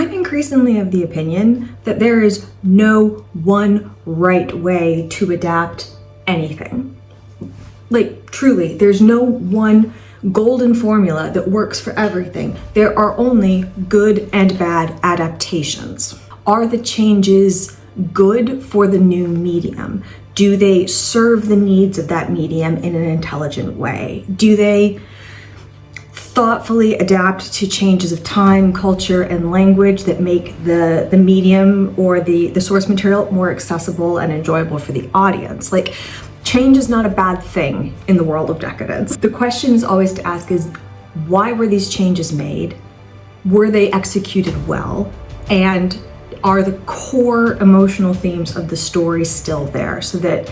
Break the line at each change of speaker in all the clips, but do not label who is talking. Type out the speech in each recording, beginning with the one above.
I'm increasingly of the opinion that there is no one right way to adapt anything. Like, truly, there's no one golden formula that works for everything. There are only good and bad adaptations. Are the changes good for the new medium? Do they serve the needs of that medium in an intelligent way? Do they thoughtfully adapt to changes of time, culture, and language that make the medium or the source material more accessible and enjoyable for the audience? Like, change is not a bad thing in the world of decadence. The question is always to ask is, why were these changes made? Were they executed well? And are the core emotional themes of the story still there? So that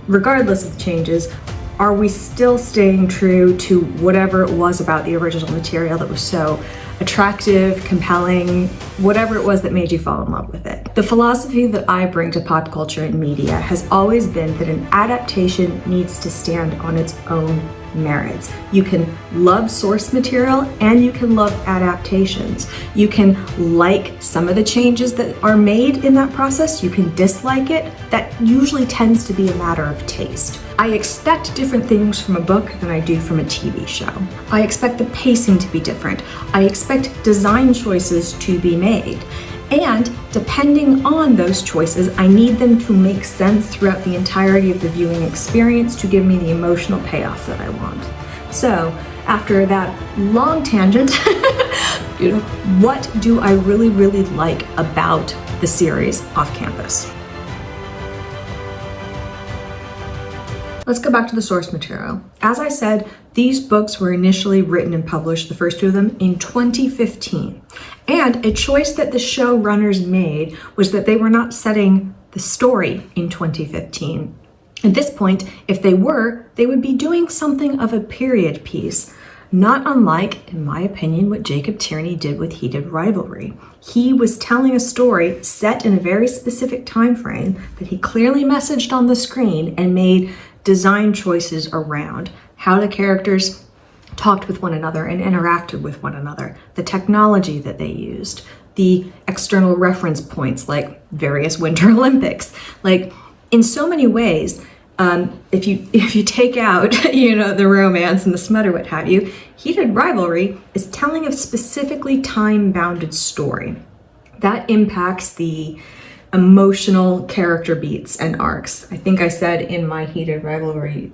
regardless of the changes, are we still staying true to whatever it was about the original material that was so attractive, compelling, whatever it was that made you fall in love with it? The philosophy that I bring to pop culture and media has always been that an adaptation needs to stand on its own merits. You can love source material and you can love adaptations. You can like some of the changes that are made in that process. You can dislike it. That usually tends to be a matter of taste. I expect different things from a book than I do from a TV show. I expect the pacing to be different. I expect design choices to be made. And depending on those choices, I need them to make sense throughout the entirety of the viewing experience to give me the emotional payoff that I want. So after that long tangent, what do I really, really like about the series Off Campus? Let's go back to the source material. As I said, these books were initially written and published, the first two of them, in 2015. And a choice that the showrunners made was that they were not setting the story in 2015. At this point, if they were, they would be doing something of a period piece, not unlike, in my opinion, what Jacob Tierney did with Heated Rivalry. He was telling a story set in a very specific time frame that he clearly messaged on the screen and made design choices around how the characters talked with one another and interacted with one another, the technology that they used, the external reference points like various Winter Olympics. Like, in so many ways, if you take out the romance and the smut or what have you, Heated Rivalry is telling a specifically time-bounded story that impacts the emotional character beats and arcs. I think I said in my Heated Rivalry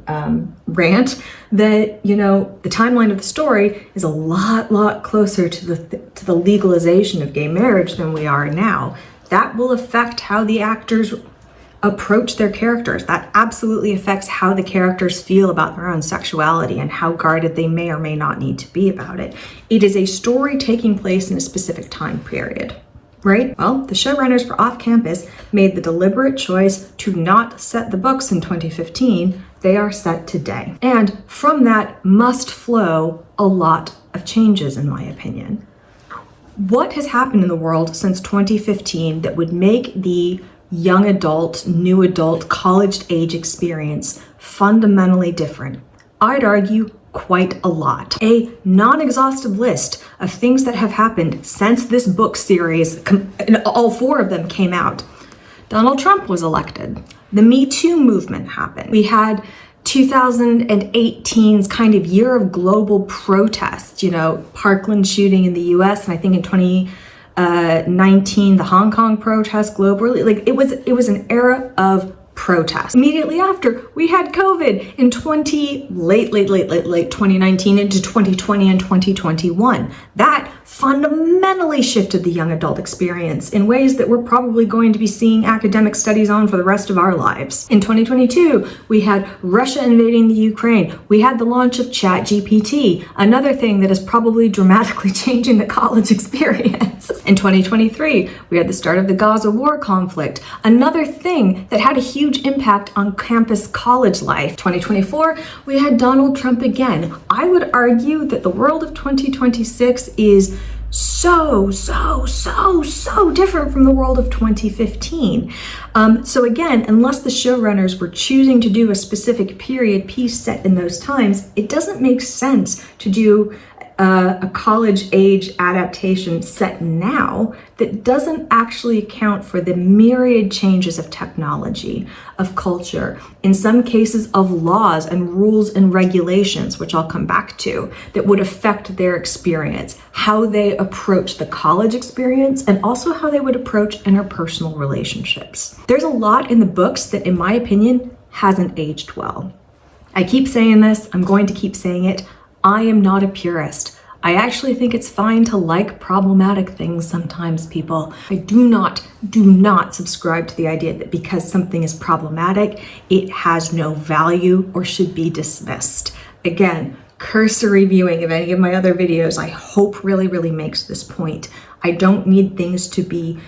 rant that the timeline of the story is a lot closer to the legalization of gay marriage than we are now. That will affect how the actors approach their characters. That absolutely affects how the characters feel about their own sexuality and how guarded they may or may not need to be about it. It is a story taking place in a specific time period. Right? Well, the showrunners for Off Campus made the deliberate choice to not set the books in 2015. They are set today. And from that must flow a lot of changes, in my opinion. What has happened in the world since 2015 that would make the young adult, new adult, college age experience fundamentally different? I'd argue quite a lot. A non-exhaustive list of things that have happened since this book series, and all four of them came out. Donald Trump was elected. The Me Too movement happened. We had 2018's kind of year of global protest, Parkland shooting in the US, and I think in 2019, the Hong Kong protest globally. Like, it was an era of protest. Immediately after, we had COVID in late 2019 into 2020 and 2021. That fundamentally shifted the young adult experience in ways that we're probably going to be seeing academic studies on for the rest of our lives. In 2022, we had Russia invading the Ukraine. We had the launch of ChatGPT, another thing that is probably dramatically changing the college experience. In 2023, we had the start of the Gaza war conflict, another thing that had a huge impact on campus college life. 2024, we had Donald Trump again. I would argue that the world of 2026 is so different from the world of 2015. So again, unless the showrunners were choosing to do a specific period piece set in those times, it doesn't make sense to do a college age adaptation set now that doesn't actually account for the myriad changes of technology, of culture, in some cases of laws and rules and regulations, which I'll come back to, that would affect their experience, how they approach the college experience, and also how they would approach interpersonal relationships. There's a lot in the books that, in my opinion, hasn't aged well. I keep saying this, I'm going to keep saying it. I am not a purist. I actually think it's fine to like problematic things sometimes, people. I do not subscribe to the idea that because something is problematic, it has no value or should be dismissed. Again, cursory viewing of any of my other videos, I hope really makes this point. I don't need things to be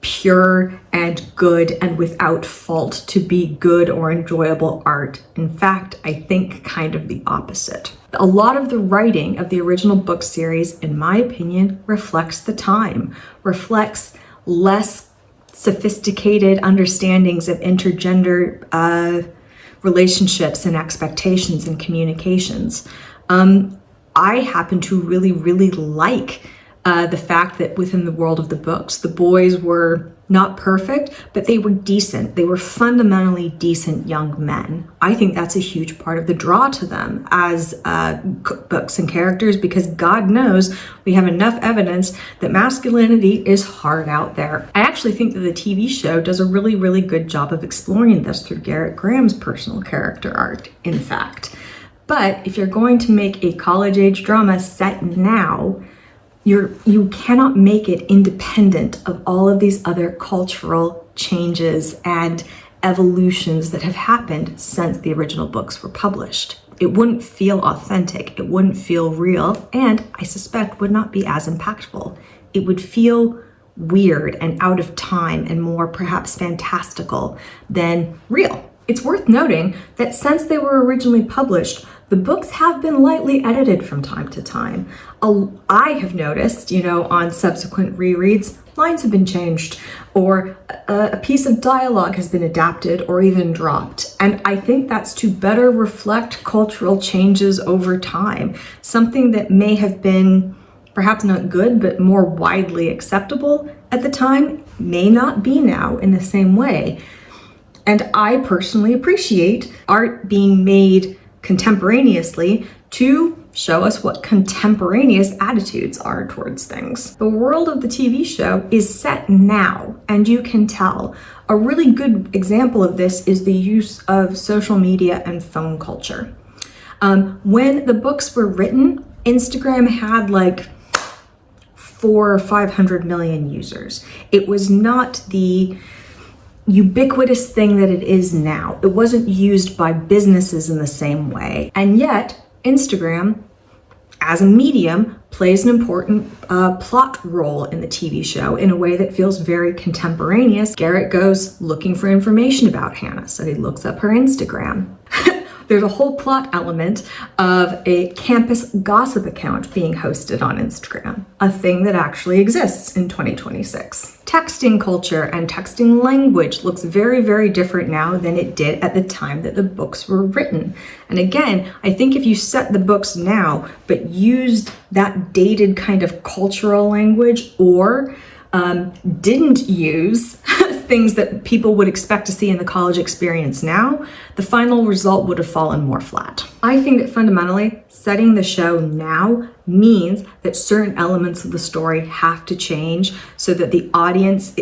pure and good and without fault to be good or enjoyable art. In fact, I think kind of the opposite. A lot of the writing of the original book series, in my opinion, reflects the time, reflects less sophisticated understandings of intergender relationships and expectations and communications. I happen to really like the fact that within the world of the books, the boys were not perfect, but they were decent. They were fundamentally decent young men. I think that's a huge part of the draw to them as books and characters, because God knows we have enough evidence that masculinity is hard out there. I actually think that the TV show does a really good job of exploring this through Garrett Graham's personal character arc, in fact. But if you're going to make a college-age drama set now, you cannot make it independent of all of these other cultural changes and evolutions that have happened since the original books were published. It wouldn't feel authentic, it wouldn't feel real, and I suspect would not be as impactful. It would feel weird and out of time and more perhaps fantastical than real. It's worth noting that since they were originally published, the books have been lightly edited from time to time. I have noticed, on subsequent rereads, lines have been changed, or a piece of dialogue has been adapted or even dropped. And I think that's to better reflect cultural changes over time. Something that may have been perhaps not good, but more widely acceptable at the time may not be now in the same way. And I personally appreciate art being made contemporaneously to show us what contemporaneous attitudes are towards things. The world of the TV show is set now, and you can tell. A really good example of this is the use of social media and phone culture. When the books were written, Instagram had like 400 or 500 million users. It was not the ubiquitous thing that it is now. It wasn't used by businesses in the same way. And yet, Instagram, as a medium, plays an important plot role in the TV show in a way that feels very contemporaneous. Garrett goes looking for information about Hannah, so he looks up her Instagram. There's a whole plot element of a campus gossip account being hosted on Instagram, a thing that actually exists in 2026. Texting culture and texting language looks very different now than it did at the time that the books were written. And again, I think if you set the books now, but used that dated kind of cultural language, or didn't use things that people would expect to see in the college experience now, the final result would have fallen more flat. I think that fundamentally, setting the show now means that certain elements of the story have to change so that the audience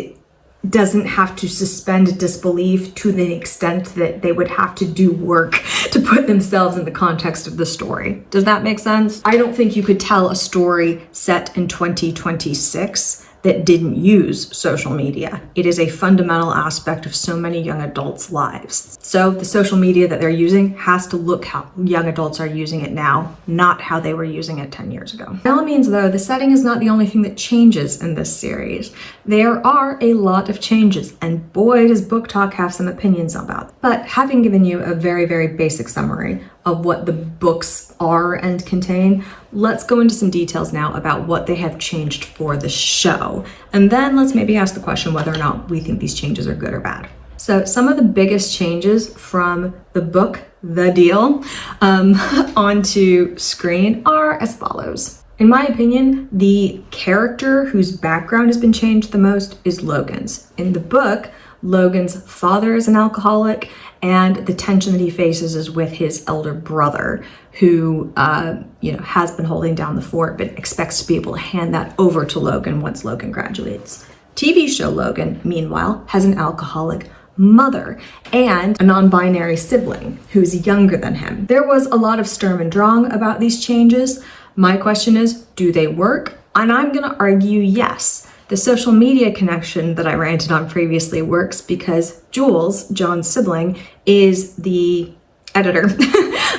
doesn't have to suspend disbelief to the extent that they would have to do work to put themselves in the context of the story. Does that make sense? I don't think you could tell a story set in 2026 that didn't use social media. It is a fundamental aspect of so many young adults' lives. So the social media that they're using has to look how young adults are using it now, not how they were using it 10 years ago. By all means though, the setting is not the only thing that changes in this series. There are a lot of changes, and boy does booktok have some opinions about them. But having given you a very basic summary of what the books are and contain, let's go into some details now about what they have changed for the show. And then let's maybe ask the question whether or not we think these changes are good or bad. So some of the biggest changes from the book, The Deal, onto screen are as follows. In my opinion, the character whose background has been changed the most is Logan's. In the book, Logan's father is an alcoholic, and the tension that he faces is with his elder brother, who has been holding down the fort, but expects to be able to hand that over to Logan once Logan graduates. TV show Logan, meanwhile, has an alcoholic mother and a non-binary sibling who's younger than him. There was a lot of Sturm and Drang about these changes. My question is, do they work? And I'm gonna argue yes. The social media connection that I ranted on previously works because Jules, John's sibling, is the editor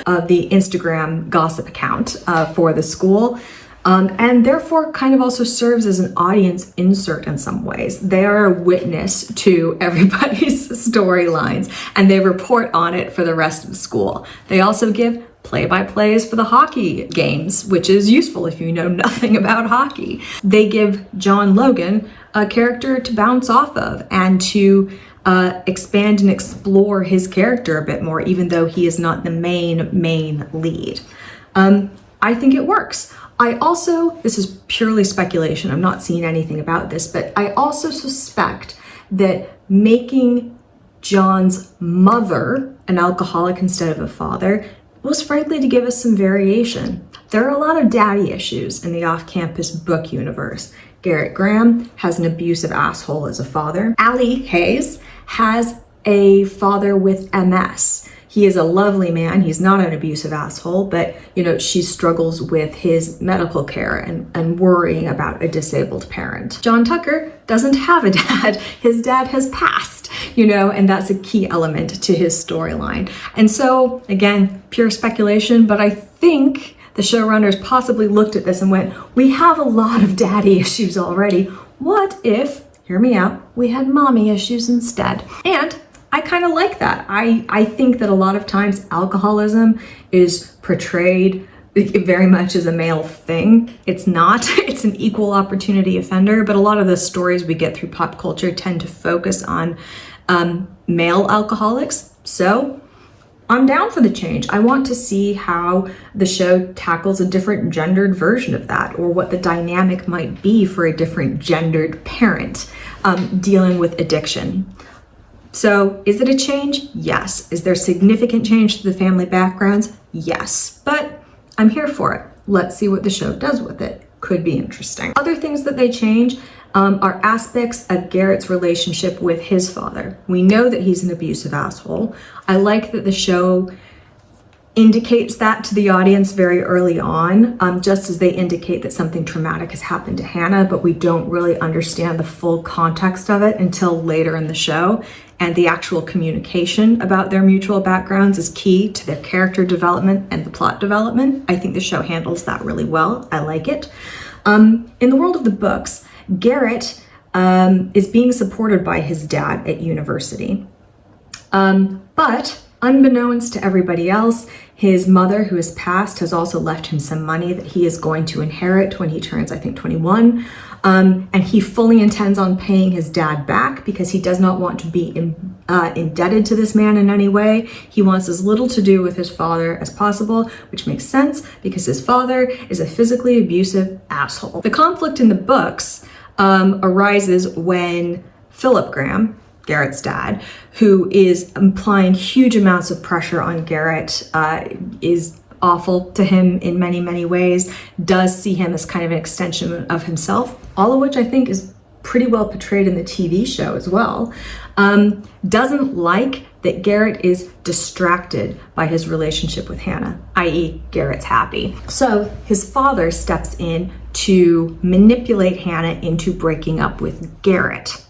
of the Instagram gossip account for the school. And therefore kind of also serves as an audience insert in some ways. They are a witness to everybody's storylines and they report on it for the rest of the school. They also give play-by-plays for the hockey games, which is useful if you know nothing about hockey. They give John Logan a character to bounce off of and to expand and explore his character a bit more, even though he is not the main lead. I think it works. I also, this is purely speculation, I'm not seeing anything about this, but I also suspect that making John's mother an alcoholic instead of a father was frankly to give us some variation. There are a lot of daddy issues in the off-campus book universe. Garrett Graham has an abusive asshole as a father. Allie Hayes has a father with MS. He is a lovely man. He's not an abusive asshole, but she struggles with his medical care and worrying about a disabled parent. John Tucker doesn't have a dad. His dad has passed, and that's a key element to his storyline. And so, again, pure speculation, but I think the showrunners possibly looked at this and went, we have a lot of daddy issues already. What if, hear me out, we had mommy issues instead? And I kind of like that. I think that a lot of times alcoholism is portrayed very much as a male thing. It's not. It's an equal opportunity offender, but a lot of the stories we get through pop culture tend to focus on male alcoholics. So I'm down for the change. I want to see how the show tackles a different gendered version of that, or what the dynamic might be for a different gendered parent dealing with addiction. So is it a change? Yes. Is there significant change to the family backgrounds? Yes. But I'm here for it. Let's see what the show does with it. Could be interesting. Other things that they change are aspects of Garrett's relationship with his father. We know that he's an abusive asshole. I like that the show indicates that to the audience very early on, just as they indicate that something traumatic has happened to Hannah, but we don't really understand the full context of it until later in the show. And the actual communication about their mutual backgrounds is key to their character development and the plot development. I think the show handles that really well. I like it. In the world of the books, Garrett is being supported by his dad at university. But unbeknownst to everybody else, his mother, who has passed, has also left him some money that he is going to inherit when he turns, I think, 21. And he fully intends on paying his dad back because he does not want to be indebted to this man in any way. He wants as little to do with his father as possible, which makes sense because his father is a physically abusive asshole. The conflict in the books arises when Philip Graham, Garrett's dad, who is implying huge amounts of pressure on Garrett, is awful to him in many, many ways, does see him as kind of an extension of himself, all of which I think is pretty well portrayed in the TV show as well. Doesn't like that Garrett is distracted by his relationship with Hannah, i.e. Garrett's happy. So his father steps in to manipulate Hannah into breaking up with Garrett.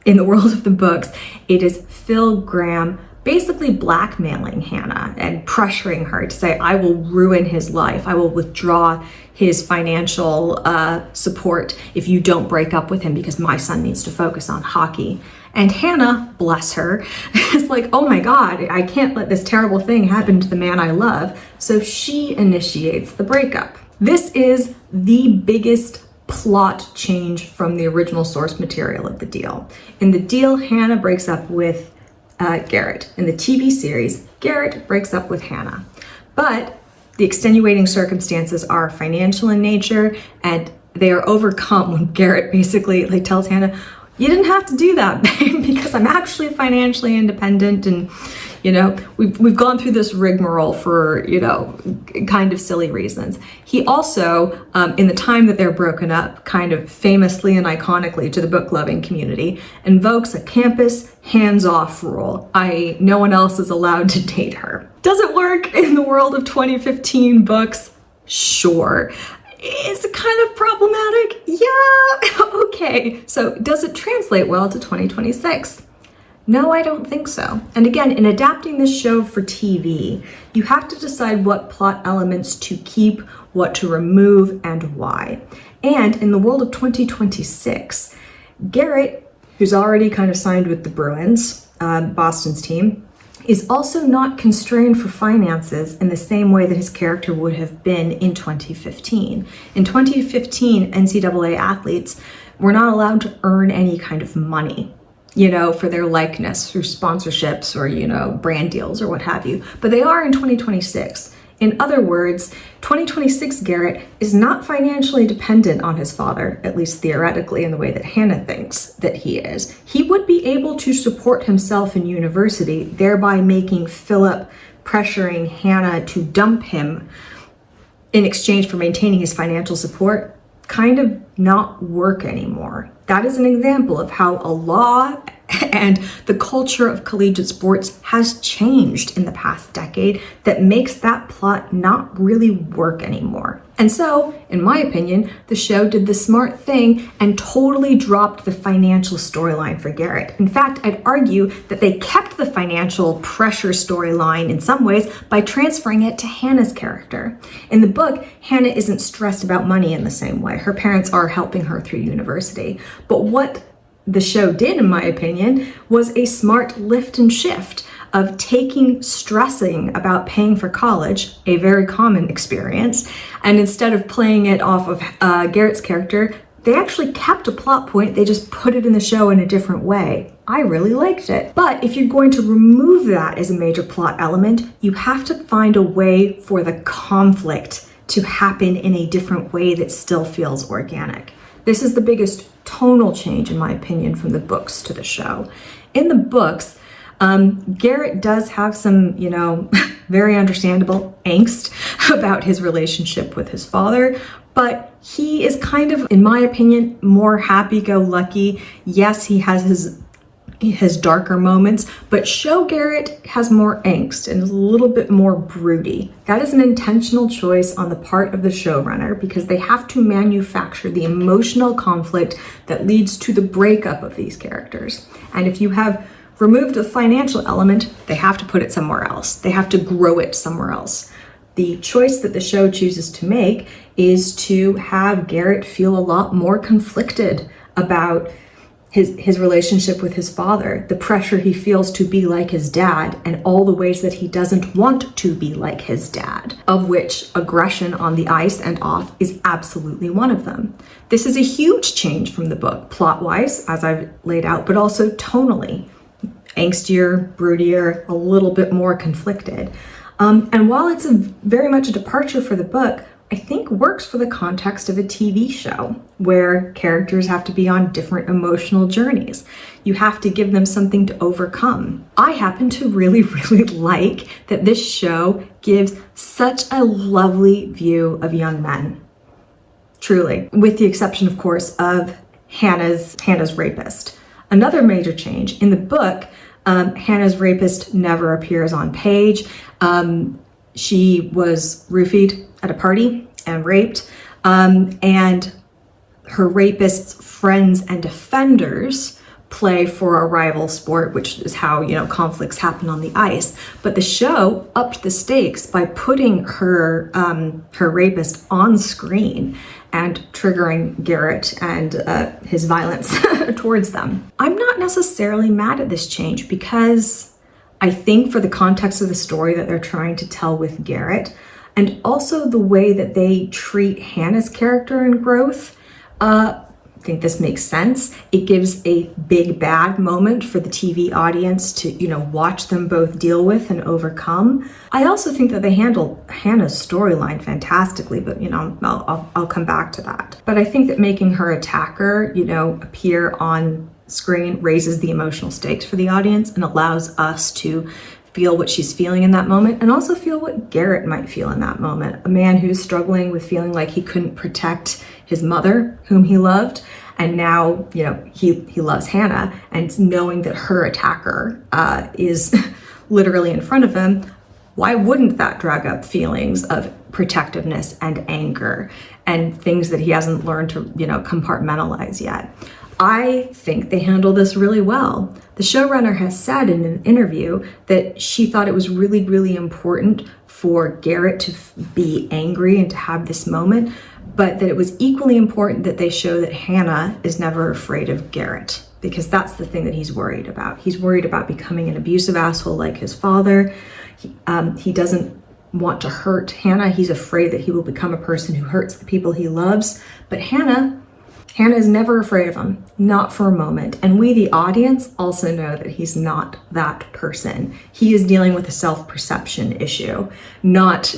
In the world of the books, it is Phil Graham basically blackmailing Hannah and pressuring her to say, I will ruin his life. I will withdraw his financial support if you don't break up with him because my son needs to focus on hockey. And Hannah, bless her, is like, oh my God, I can't let this terrible thing happen to the man I love. So she initiates the breakup. This is the biggest plot change from the original source material of the deal. In the deal, Hannah breaks up with Garrett. In the TV series, Garrett breaks up with Hannah. But the extenuating circumstances are financial in nature, and they are overcome when Garrett basically tells Hannah, you didn't have to do that, babe, because I'm actually financially independent, and we've gone through this rigmarole for kind of silly reasons. He also, in the time that they're broken up, kind of famously and iconically to the book loving community, invokes a campus hands-off rule, i.e. no one else is allowed to date her. Does it work in the world of 2015 books? Sure. Is it kind of problematic? Yeah, okay. So does it translate well to 2026? No, I don't think so. And again, in adapting this show for TV, you have to decide what plot elements to keep, what to remove, and why. And in the world of 2026, Garrett, who's already kind of signed with the Bruins, Boston's team, is also not constrained for finances in the same way that his character would have been in 2015. In 2015, NCAA athletes were not allowed to earn any kind of money, for their likeness through sponsorships or, brand deals or what have you. But they are in 2026. In other words, 2026 Garrett is not financially dependent on his father, at least theoretically in the way that Hannah thinks that he is. He would be able to support himself in university, thereby making Philip pressuring Hannah to dump him in exchange for maintaining his financial support kind of not work anymore. That is an example of how a law and the culture of collegiate sports has changed in the past decade that makes that plot not really work anymore. And so, in my opinion, the show did the smart thing and totally dropped the financial storyline for Garrett. In fact, I'd argue that they kept the financial pressure storyline in some ways by transferring it to Hannah's character. In the book, Hannah isn't stressed about money in the same way. Her parents are helping her through university. But what the show did, in my opinion, was a smart lift and shift of taking stressing about paying for college, a very common experience, and instead of playing it off of Garrett's character, they actually kept a plot point, they just put it in the show in a different way. I really liked it. But if you're going to remove that as a major plot element, you have to find a way for the conflict to happen in a different way that still feels organic. This is the biggest tonal change, in my opinion, from the books to the show. In the books, Garrett does have some, very understandable angst about his relationship with his father, but he is kind of, in my opinion, more happy-go-lucky. Yes, he has his darker moments, but show Garrett has more angst and is a little bit more broody. That is an intentional choice on the part of the showrunner because they have to manufacture the emotional conflict that leads to the breakup of these characters. And if you have removed the financial element, they have to put it somewhere else. They have to grow it somewhere else. The choice that the show chooses to make is to have Garrett feel a lot more conflicted about his relationship with his father, the pressure he feels to be like his dad, and all the ways that he doesn't want to be like his dad, of which aggression on the ice and off is absolutely one of them. This is a huge change from the book, plot-wise, as I've laid out, but also tonally. Angstier, broodier, a little bit more conflicted. And while it's very much a departure for the book, I think works for the context of a TV show where characters have to be on different emotional journeys. You have to give them something to overcome. I happen to really, really like that this show gives such a lovely view of young men. Truly, with the exception, of course, of Hannah's rapist. Another major change in the book, Hannah's rapist never appears on page. She was roofied at a party and raped, and her rapist's friends and defenders play for a rival sport, which is how, conflicts happen on the ice. But the show upped the stakes by putting her rapist on screen and triggering Garrett and his violence towards them. I'm not necessarily mad at this change because I think for the context of the story that they're trying to tell with Garrett, and also the way that they treat Hannah's character and growth, I think this makes sense. It gives a big bad moment for the TV audience to, watch them both deal with and overcome. I also think that they handle Hannah's storyline fantastically, but I'll come back to that. But I think that making her attacker, appear on screen raises the emotional stakes for the audience and allows us to feel what she's feeling in that moment, and also feel what Garrett might feel in that moment. A man who's struggling with feeling like he couldn't protect his mother, whom he loved, and now, he loves Hannah, and knowing that her attacker is literally in front of him, why wouldn't that drag up feelings of protectiveness and anger and things that he hasn't learned to, compartmentalize yet? I think they handle this really well. The showrunner has said in an interview that she thought it was really, really important for Garrett to be angry and to have this moment, but that it was equally important that they show that Hannah is never afraid of Garrett, because that's the thing that he's worried about. He's worried about becoming an abusive asshole like his father. He doesn't want to hurt Hannah. He's afraid that he will become a person who hurts the people he loves. But Hannah is never afraid of him, not for a moment. And we, the audience, also know that he's not that person. He is dealing with a self-perception issue, not,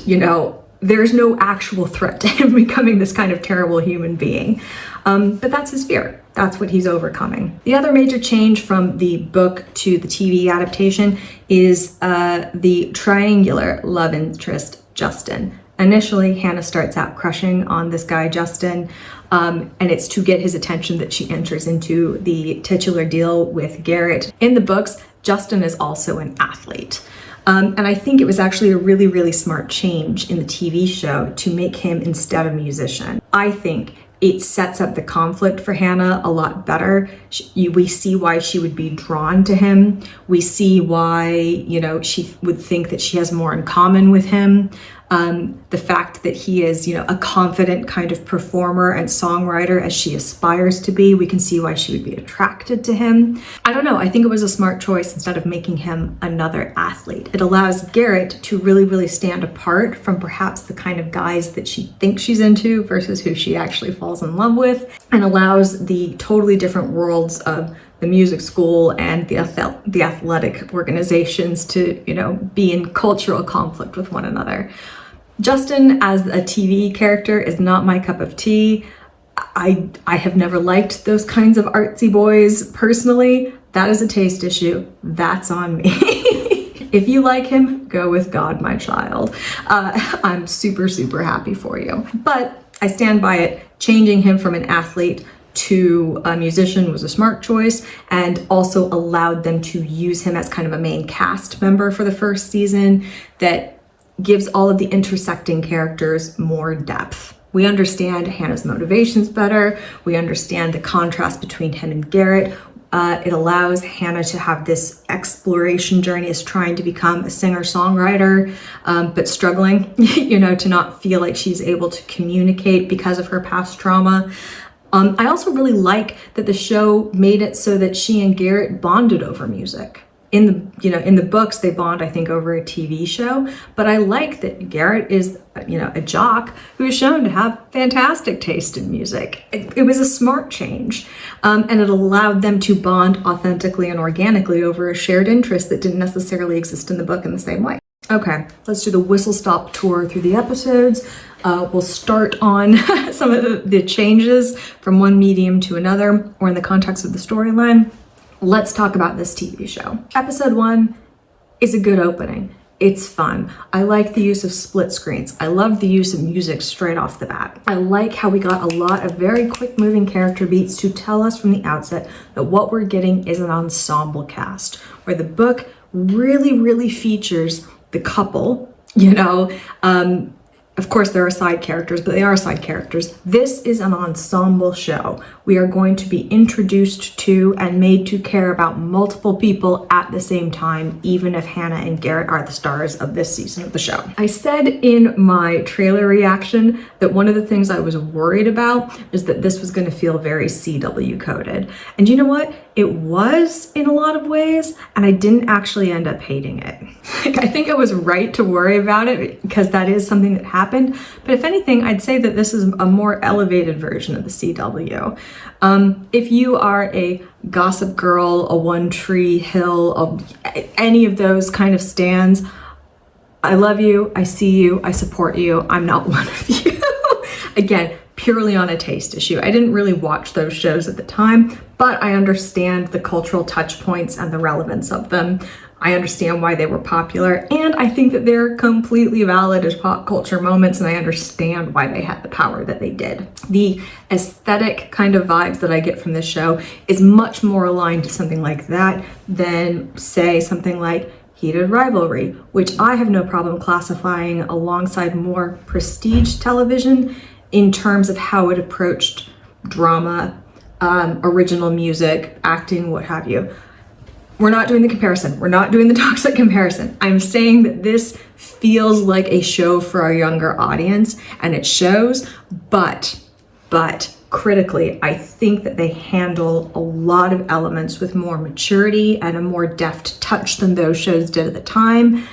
there's no actual threat to him becoming this kind of terrible human being. But that's his fear. That's what he's overcoming. The other major change from the book to the TV adaptation is the triangular love interest, Justin. Initially, Hannah starts out crushing on this guy, Justin, and it's to get his attention that she enters into the titular deal with Garrett. In the books, Justin is also an athlete. And I think it was actually a really, really smart change in the TV show to make him instead a musician. I think it sets up the conflict for Hannah a lot better. We see why she would be drawn to him. We see why, she would think that she has more in common with him. The fact that he is, a confident kind of performer and songwriter as she aspires to be, we can see why she would be attracted to him. I don't know, I think it was a smart choice instead of making him another athlete. It allows Garrett to really, really stand apart from perhaps the kind of guys that she thinks she's into versus who she actually falls in love with, and allows the totally different worlds of the music school and the athletic organizations to, be in cultural conflict with one another. Justin as a TV character is not my cup of tea. I have never liked those kinds of artsy boys personally. That is a taste issue. That's on me. If you like him, go with God, my child. I'm super, super happy for you. But I stand by it. Changing him from an athlete to a musician was a smart choice, and also allowed them to use him as kind of a main cast member for the first season that gives all of the intersecting characters more depth. We understand Hannah's motivations better. We understand the contrast between him and Garrett. It allows Hannah to have this exploration journey as trying to become a singer-songwriter, but struggling, to not feel like she's able to communicate because of her past trauma. I also really like that the show made it so that she and Garrett bonded over music. In the books, they bond, I think, over a TV show, but I like that Garrett is, a jock who is shown to have fantastic taste in music. It was a smart change, and it allowed them to bond authentically and organically over a shared interest that didn't necessarily exist in the book in the same way. Okay, let's do the whistle-stop tour through the episodes. We'll start on some of the changes from one medium to another, or in the context of the storyline. Let's talk about this TV show. Episode 1 is a good opening. It's fun. I like the use of split screens. I love the use of music straight off the bat. I like how we got a lot of very quick moving character beats to tell us from the outset that what we're getting is an ensemble cast, where the book really, really features the couple, Of course, there are side characters, but they are side characters. This is an ensemble show. We are going to be introduced to and made to care about multiple people at the same time, even if Hannah and Garrett are the stars of this season of the show. I said in my trailer reaction that one of the things I was worried about is that this was going to feel very CW coded. And you know what? It was in a lot of ways, and I didn't actually end up hating it. I think I was right to worry about it because that is something that happens happened. But if anything, I'd say that this is a more elevated version of the CW. If you are a Gossip Girl, a One Tree Hill, any of those kind of stands, I love you, I see you, I support you. I'm not one of you. Again, purely on a taste issue. I didn't really watch those shows at the time, but I understand the cultural touch points and the relevance of them. I understand why they were popular, and I think that they're completely valid as pop culture moments, and I understand why they had the power that they did. The aesthetic kind of vibes that I get from this show is much more aligned to something like that than, say, something like Heated Rivalry, which I have no problem classifying alongside more prestige television in terms of how it approached drama, original music, acting, what have you. We're not doing the comparison. We're not doing the toxic comparison. I'm saying that this feels like a show for our younger audience, and it shows, but critically, I think that they handle a lot of elements with more maturity and a more deft touch than those shows did at the time.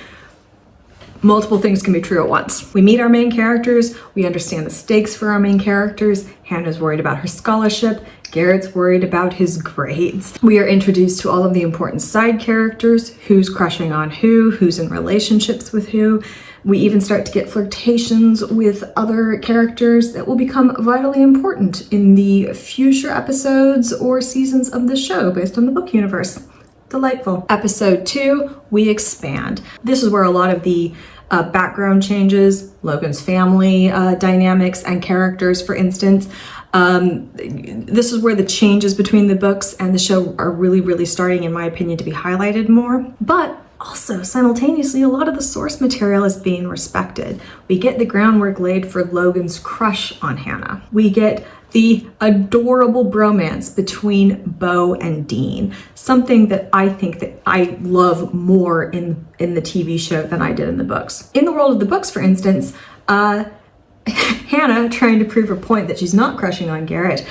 Multiple things can be true at once. We meet our main characters, we understand the stakes for our main characters. Hannah's worried about her scholarship, Garrett's worried about his grades. We are introduced to all of the important side characters, who's crushing on who's in relationships with who. We even start to get flirtations with other characters that will become vitally important in the future episodes or seasons of the show based on the book universe. Delightful. Episode 2, we expand. This is where a lot of the background changes, Logan's family dynamics and characters, for instance. This is where the changes between the books and the show are really starting, in my opinion, to be highlighted more. But also, simultaneously, a lot of the source material is being respected. We get the groundwork laid for Logan's crush on Hannah. We get the adorable bromance between Beau and Dean, something that I think that I love more in the TV show than I did in the books. In the world of the books, for instance, Hannah, trying to prove her point that she's not crushing on Garrett,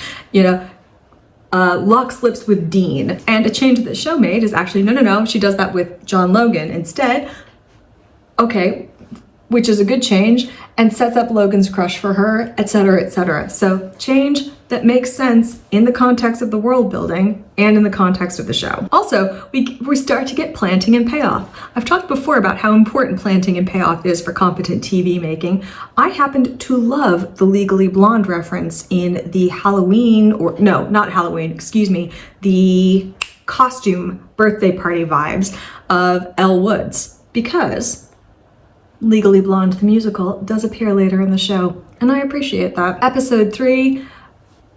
locks lips with Dean. And a change that the show made is actually, no, she does that with John Logan instead. Okay, which is a good change, and sets up Logan's crush for her, etc., etc. So change that makes sense in the context of the world building and in the context of the show. Also, we start to get planting and payoff. I've talked before about how important planting and payoff is for competent TV making. I happened to love the Legally Blonde reference in the the costume birthday party vibes of Elle Woods, because Legally Blonde the musical does appear later in the show, and I appreciate that. Episode 3,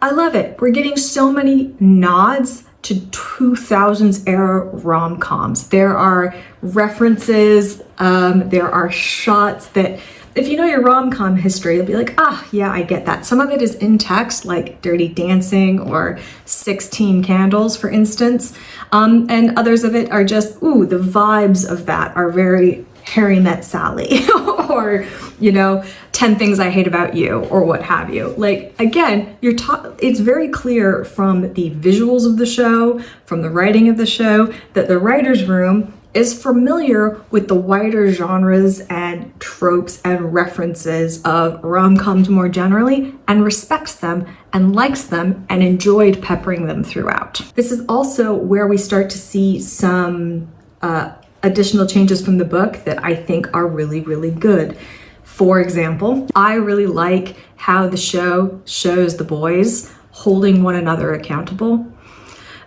I love it. We're getting so many nods to 2000s era rom-coms. There are references, there are shots that, if you know your rom-com history, you'll be like, yeah, I get that. Some of it is in text, like Dirty Dancing or 16 Candles, for instance. And others of it are just, the vibes of that are very Harry Met Sally or 10 Things I Hate About You or what have you. Like, again, it's very clear from the visuals of the show, from the writing of the show, that the writer's room is familiar with the wider genres and tropes and references of rom-coms more generally, and respects them and likes them and enjoyed peppering them throughout. This is also where we start to see some additional changes from the book that I think are really good. For example, I really like how the show shows the boys holding one another accountable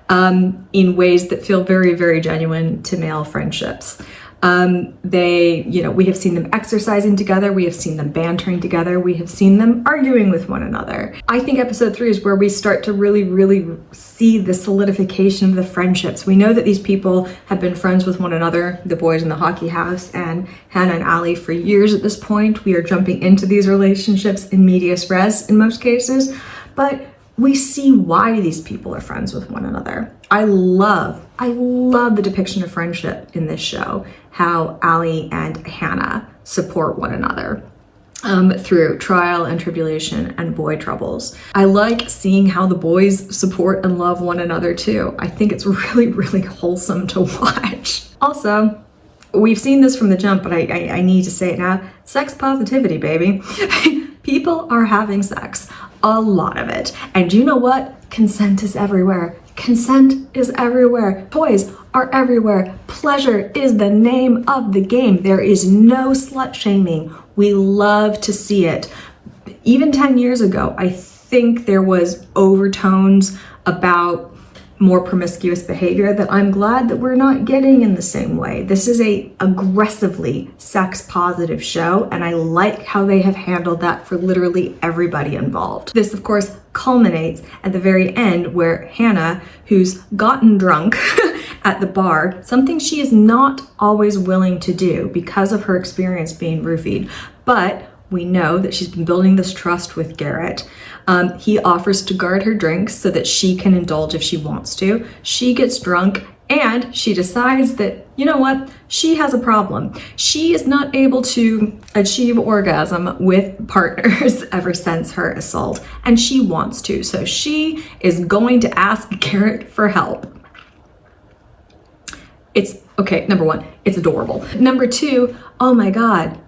in ways that feel very genuine to male friendships. We have seen them exercising together, we have seen them bantering together, we have seen them arguing with one another. I think episode 3 is where we start to really see the solidification of the friendships. We know that these people have been friends with one another, the boys in the hockey house and Hannah and Allie, for years at this point. We are jumping into these relationships in medias res in most cases, but we see why these people are friends with one another. I love the depiction of friendship in this show, how Allie and Hannah support one another through trial and tribulation and boy troubles. I like seeing how the boys support and love one another too. I think it's really wholesome to watch. Also, we've seen this from the jump, but I need to say it now. sex positivity, baby. People are having sex, a lot of it. And you know what? Consent is everywhere. Consent is everywhere. Toys are everywhere. Pleasure is the name of the game. There is no slut shaming. We love to see it. Even 10 years ago, I think there was overtones about more promiscuous behavior that I'm glad that we're not getting in the same way. This is a aggressively sex positive show, and I like how they have handled that for literally everybody involved. This, of course, culminates at the very end where Hannah, who's gotten drunk at the bar, something she is not always willing to do because of her experience being roofied, but we know that she's been building this trust with Garrett. He offers to guard her drinks so that she can indulge if she wants to. She gets drunk and she decides that, you know what, she has a problem. She is not able to achieve orgasm with partners ever since her assault, and she wants to. So she is going to ask Garrett for help. It's, okay, number one, it's adorable. Number two, oh my God,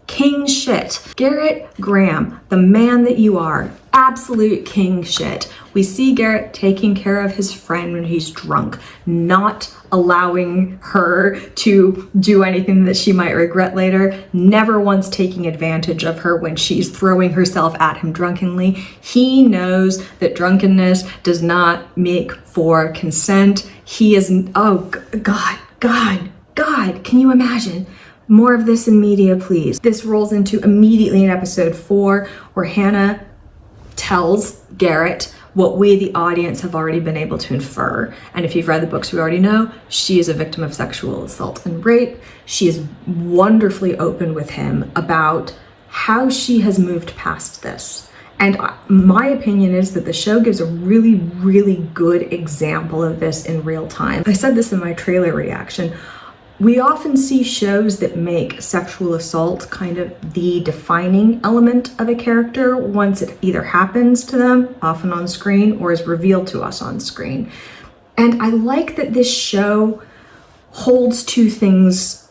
king shit. Garrett Graham, the man that you are, absolute king shit. We see Garrett taking care of his friend when he's drunk, not allowing her to do anything that she might regret later, never once taking advantage of her when she's throwing herself at him drunkenly. He knows that drunkenness does not make for consent. He is, oh God, can you imagine? More of this in media, please. This rolls into immediately in episode 4, where Hannah tells Garrett what we, the audience, have already been able to infer. And if you've read the books, we already know she is a victim of sexual assault and rape. She is wonderfully open with him about how she has moved past this. And my opinion is that the show gives a really, really good example of this in real time. I said this in my trailer reaction. We often see shows that make sexual assault kind of the defining element of a character once it either happens to them, often on screen, or is revealed to us on screen. And I like that this show holds two things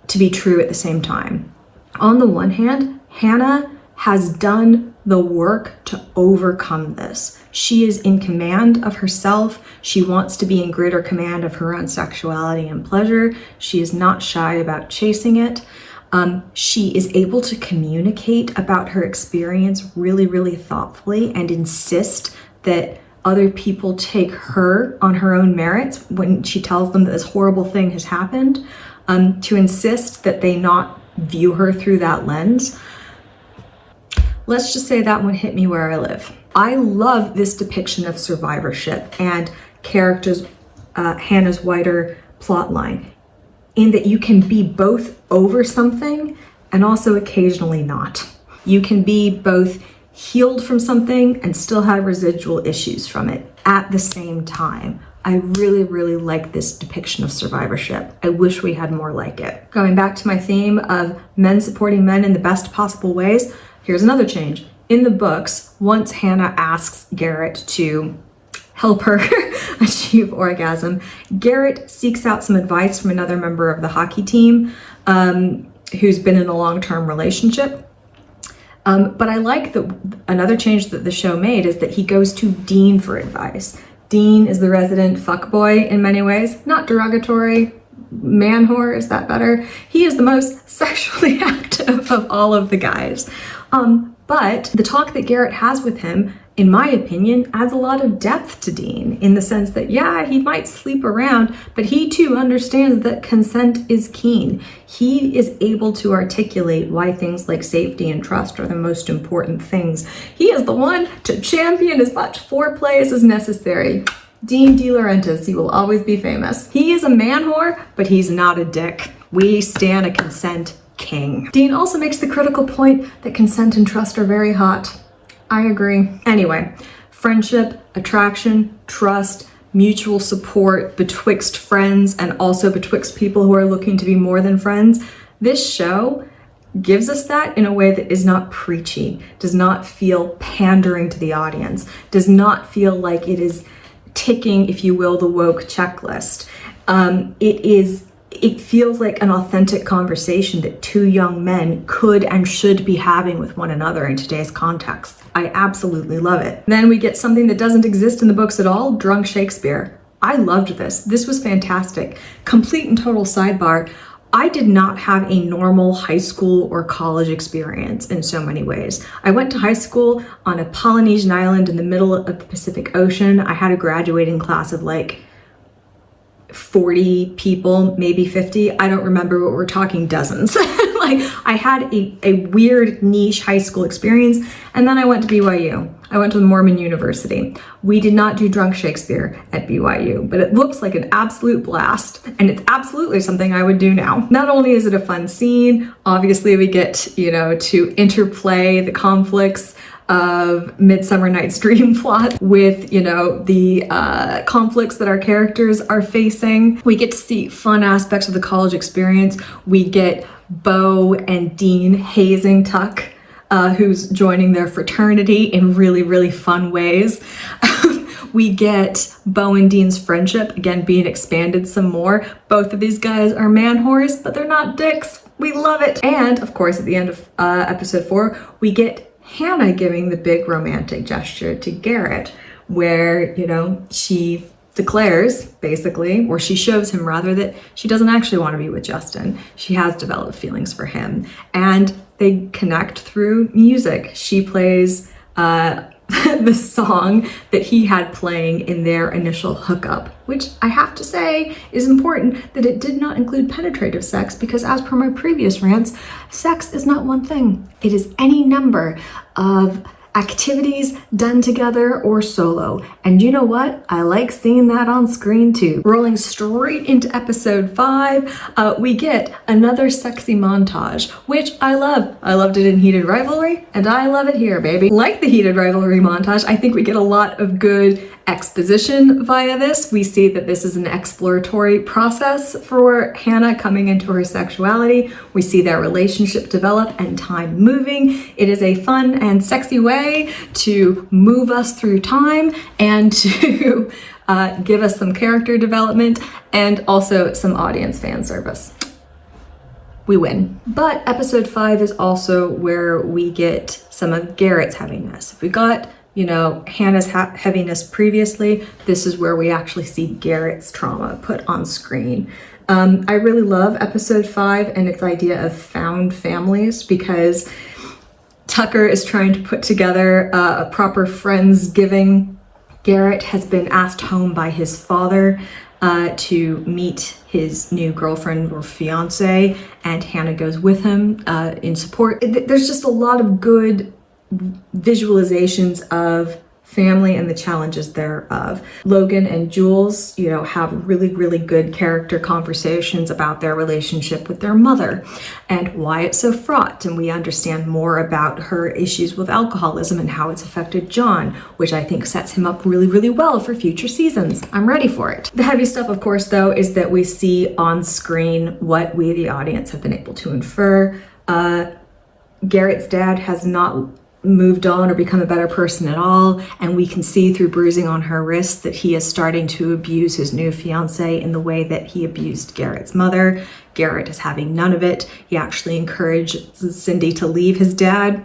to be true at the same time. On the one hand, Hannah has done the work to overcome this. She is in command of herself. She wants to be in greater command of her own sexuality and pleasure. She is not shy about chasing it. She is able to communicate about her experience really, really thoughtfully and insist that other people take her on her own merits when she tells them that this horrible thing has happened, to insist that they not view her through that lens. Let's just say that one hit me where I live. I love this depiction of survivorship and characters, Hannah's wider plot line, in that you can be both over something and also occasionally not. You can be both healed from something and still have residual issues from it at the same time. I really, really like this depiction of survivorship. I wish we had more like it. Going back to my theme of men supporting men in the best possible ways, here's another change. In the books, once Hannah asks Garrett to help her achieve orgasm, Garrett seeks out some advice from another member of the hockey team who's been in a long-term relationship. But I like that another change that the show made is that he goes to Dean for advice. Dean is the resident fuckboy in many ways, not derogatory. Man whore, is that better? He is the most sexually active of all of the guys. But the talk that Garrett has with him, in my opinion, adds a lot of depth to Dean, in the sense that, yeah, he might sleep around, but he too understands that consent is keen. He is able to articulate why things like safety and trust are the most important things. He is the one to champion as much foreplay as is necessary. Dean De Laurentiis, he will always be famous. He is a man whore, but he's not a dick. We stan a consent king. Dean also makes the critical point that consent and trust are very hot. I agree. Anyway, friendship, attraction, trust, mutual support betwixt friends and also betwixt people who are looking to be more than friends. This show gives us that in a way that is not preachy, does not feel pandering to the audience, does not feel like it is ticking, if you will, the woke checklist. it feels like an authentic conversation that two young men could and should be having with one another in today's context. I absolutely love it. Then we get something that doesn't exist in the books at all, drunk Shakespeare. I loved this. This was fantastic. Complete and total sidebar. I did not have a normal high school or college experience in so many ways. I went to high school on a Polynesian island in the middle of the Pacific Ocean. I had a graduating class of like 40 people, maybe 50. I don't remember, but we're talking dozens. Like, I had a weird niche high school experience, and then I went to BYU. I went to the Mormon University. We did not do drunk Shakespeare at BYU, but it looks like an absolute blast, and it's absolutely something I would do now. Not only is it a fun scene, obviously we get, to interplay the conflicts of Midsummer Night's Dream plot with, the conflicts that our characters are facing. We get to see fun aspects of the college experience. We get Beau and Dean hazing Tuck, who's joining their fraternity in really, really fun ways. We get Beau and Dean's friendship, again, being expanded some more. Both of these guys are man whores, but they're not dicks. We love it. And, of course, at the end of episode 4, we get Hannah giving the big romantic gesture to Garrett, where, she declares, basically, or she shows him rather, that she doesn't actually want to be with Justin. She has developed feelings for him, and they connect through music. She plays the song that he had playing in their initial hookup, which I have to say is important that it did not include penetrative sex, because as per my previous rants, sex is not one thing. It is any number of activities done together or solo. And you know what? I like seeing that on screen too. Rolling straight into episode 5, we get another sexy montage, which I love. I loved it in Heated Rivalry, and I love it here, baby. Like the Heated Rivalry montage, I think we get a lot of good exposition via this. We see that this is an exploratory process for Hannah coming into her sexuality. We see their relationship develop and time moving. It is a fun and sexy way to move us through time and to give us some character development and also some audience fan service. We win. But episode 5 is also where we get some of Garrett's heaviness. If we got Hannah's heaviness previously, this is where we actually see Garrett's trauma put on screen. I really love episode 5 and its idea of found families, because Tucker is trying to put together a proper Friendsgiving. Garrett has been asked home by his father to meet his new girlfriend or fiance, and Hannah goes with him in support. There's just a lot of good visualizations of family and the challenges thereof. Logan and Jules, have really, really good character conversations about their relationship with their mother and why it's so fraught. And we understand more about her issues with alcoholism and how it's affected John, which I think sets him up really, really well for future seasons. I'm ready for it. The heavy stuff, of course, though, is that we see on screen what we, the audience, have been able to infer. Garrett's dad has not moved on or become a better person at all, and we can see through bruising on her wrist that he is starting to abuse his new fiance in the way that he abused Garrett's mother. Garrett is having none of it. He actually encouraged Cindy to leave his dad.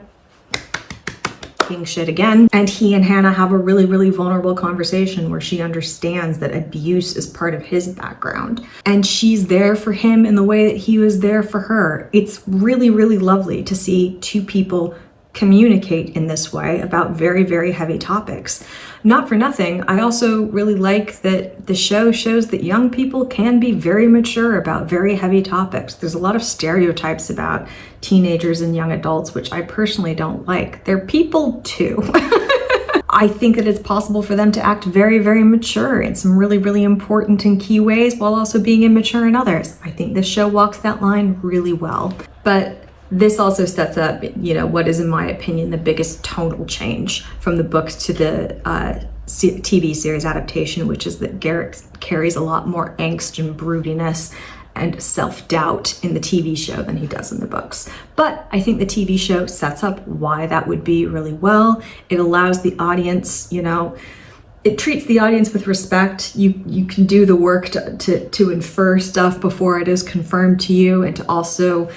King shit again. And he and Hannah have a really, really vulnerable conversation where she understands that abuse is part of his background, and she's there for him in the way that he was there for her. It's really, really lovely to see two people communicate in this way about very, very heavy topics. Not for nothing, I also really like that the show shows that young people can be very mature about very heavy topics. There's a lot of stereotypes about teenagers and young adults, which I personally don't like. They're people too. I think that it's possible for them to act very, very mature in some really, really important and key ways while also being immature in others. I think this show walks that line really well. But this also sets up, what is, in my opinion, the biggest tonal change from the books to the TV series adaptation, which is that Garrett carries a lot more angst and broodiness and self-doubt in the TV show than he does in the books. But I think the TV show sets up why that would be really well. It allows the audience, it treats the audience with respect. You can do the work to infer stuff before it is confirmed to you, and to also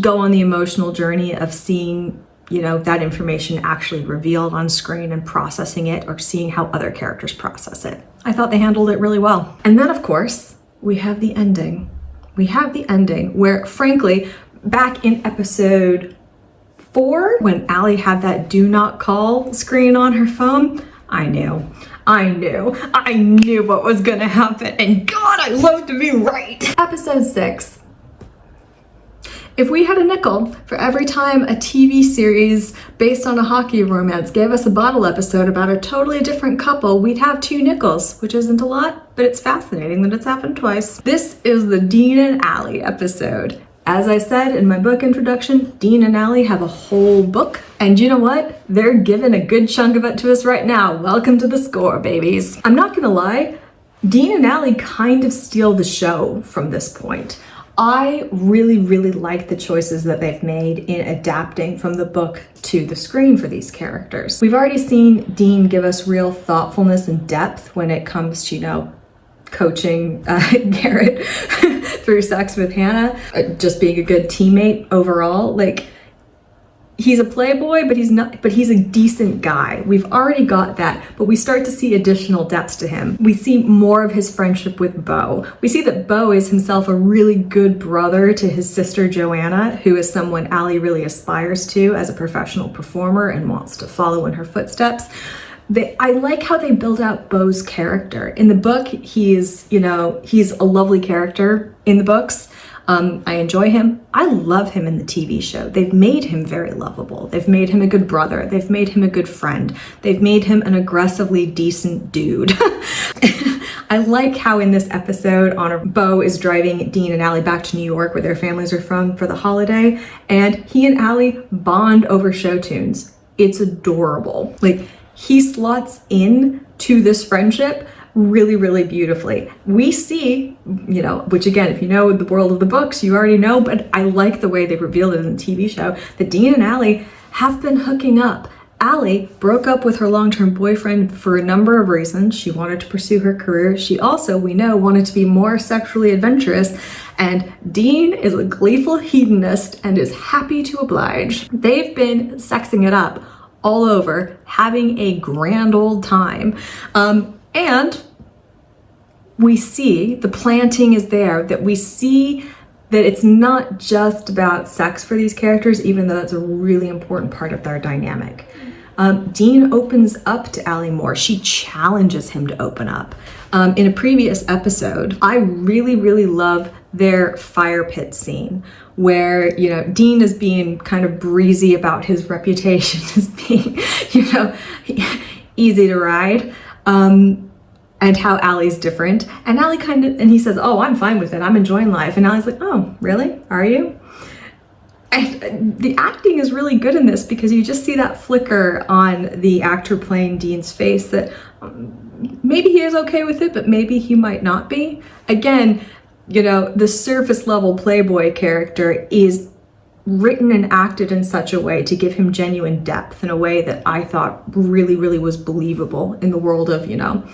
go on the emotional journey of seeing, you know, that information actually revealed on screen and processing it, or seeing how other characters process it. I thought they handled it really well. And then of course, we have the ending. We have the ending where, frankly, back in episode 4, when Allie had that do not call screen on her phone, I knew what was gonna happen, and God, I love to be right. Episode 6. If we had a nickel for every time a TV series based on a hockey romance gave us a bottle episode about a totally different couple, we'd have 2 nickels, which isn't a lot, but it's fascinating that it's happened twice. This is the Dean and Allie episode. As I said in my book introduction, Dean and Allie have a whole book, and you know what? They're giving a good chunk of it to us right now. Welcome to the score, babies. I'm not gonna lie, Dean and Allie kind of steal the show from this point. I really like the choices that they've made in adapting from the book to the screen for these characters. We've already seen Dean give us real thoughtfulness and depth when it comes to, you know, coaching Garrett through sex with Hannah, just being a good teammate overall. Like, he's a playboy, but he's a decent guy. We've already got that, but we start to see additional depths to him. We see more of his friendship with Beau. We see that Beau is himself a really good brother to his sister Joanna, who is someone Allie really aspires to as a professional performer and wants to follow in her footsteps. I like how they build out Beau's character. In the book, he's a lovely character in the books. I enjoy him. I love him in the TV show. They've made him very lovable. They've made him a good brother. They've made him a good friend. They've made him an aggressively decent dude. I like how in this episode, Beau is driving Dean and Allie back to New York, where their families are from, for the holiday, and he and Allie bond over show tunes. It's adorable. Like, he slots in to this friendship really beautifully. We see, you know, which again, if you know the world of the books, you already know, but I like the way they revealed it in the TV show, that Dean and Allie have been hooking up. Allie broke up with her long-term boyfriend for a number of reasons. She wanted to pursue her career. She also, we know, wanted to be more sexually adventurous, and Dean is a gleeful hedonist and is happy to oblige. They've been sexing it up all over, having a grand old time. And we see the planting is there, that we see that it's not just about sex for these characters, even though that's a really important part of their dynamic. Dean opens up to Allie more. She challenges him to open up. In a previous episode, I really love their fire pit scene, where, you know, Dean is being kind of breezy about his reputation as being, you know, easy to ride. And how Allie's different. And Allie and he says, oh, I'm fine with it. I'm enjoying life. And Allie's like, oh, really? Are you? And the acting is really good in this, because you just see that flicker on the actor playing Dean's face that maybe he is okay with it, but maybe he might not be. Again, you know, the surface level playboy character is written and acted in such a way to give him genuine depth in a way that I thought really was believable in the world of, you know,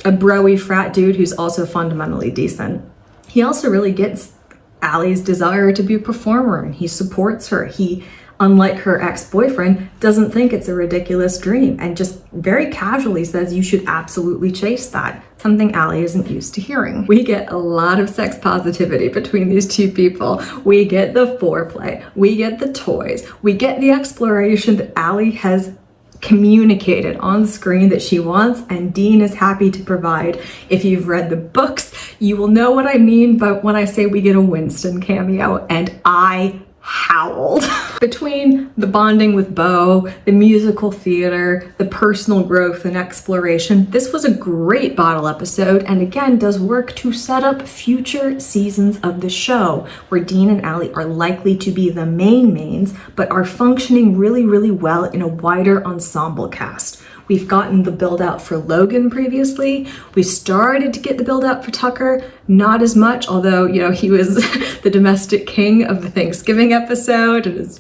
a bro-y frat dude who's also fundamentally decent. He also really gets Allie's desire to be a performer, and he supports her. He, unlike her ex-boyfriend, doesn't think it's a ridiculous dream, and just very casually says you should absolutely chase that, something Allie isn't used to hearing. We get a lot of sex positivity between these two people. We get the foreplay, we get the toys, we get the exploration that Allie has communicated on screen that she wants, and Dean is happy to provide. If you've read the books, you will know what I mean but when I say we get a Winston cameo, and I howled. Between the bonding with Beau, the musical theater, the personal growth and exploration, this was a great bottle episode, and again does work to set up future seasons of the show, where Dean and Allie are likely to be the mains, but are functioning really well in a wider ensemble cast. We've gotten the build out for Logan previously. We started to get the build out for Tucker, not as much, although, you know, he was the domestic king of the Friendsgiving episode and is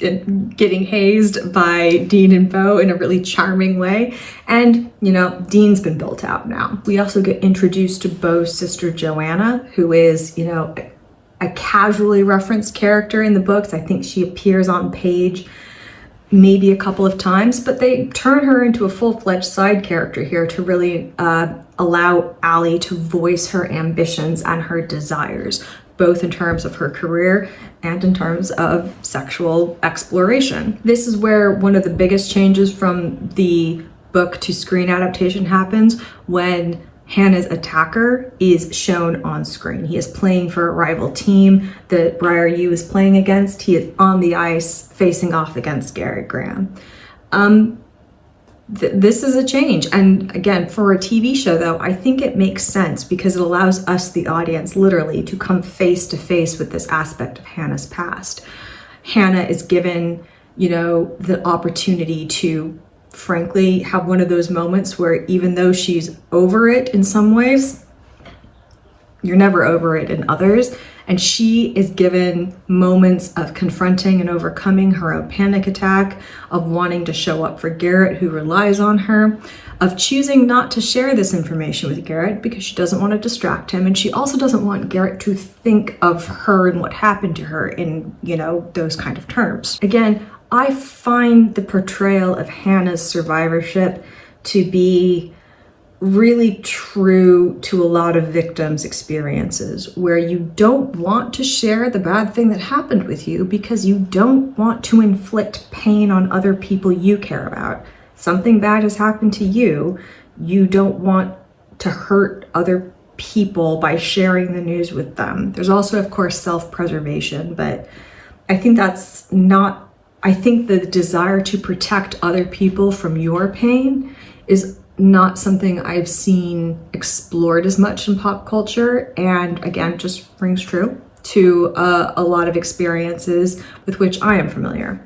getting hazed by Dean and Beau in a really charming way. And, you know, Dean's been built out now. We also get introduced to Beau's sister Joanna, who is, you know, a casually referenced character in the books. I think she appears on page maybe a couple of times, but they turn her into a full-fledged side character here to really allow Allie to voice her ambitions and her desires, both in terms of her career and in terms of sexual exploration. This is where one of the biggest changes from the book to screen adaptation happens, when Hannah's attacker is shown on screen. He is playing for a rival team that Briar Yu is playing against. He is on the ice facing off against Garrett Graham. This is a change. And again, for a TV show though, I think it makes sense because it allows us, the audience, literally to come face to face with this aspect of Hannah's past. Hannah is given, you know, the opportunity to frankly have one of those moments where even though she's over it in some ways, you're never over it in others. And she is given moments of confronting and overcoming her own panic attack, of wanting to show up for Garrett, who relies on her, of choosing not to share this information with Garrett because she doesn't want to distract him. And she also doesn't want Garrett to think of her and what happened to her in, you know, those kind of terms. Again, I find the portrayal of Hannah's survivorship to be really true to a lot of victims' experiences, where you don't want to share the bad thing that happened with you because you don't want to inflict pain on other people you care about. Something bad has happened to you. You don't want to hurt other people by sharing the news with them. There's also, of course, self-preservation, but I think that's not, I think the desire to protect other people from your pain is not something I've seen explored as much in pop culture, and again, just rings true to a lot of experiences with which I am familiar.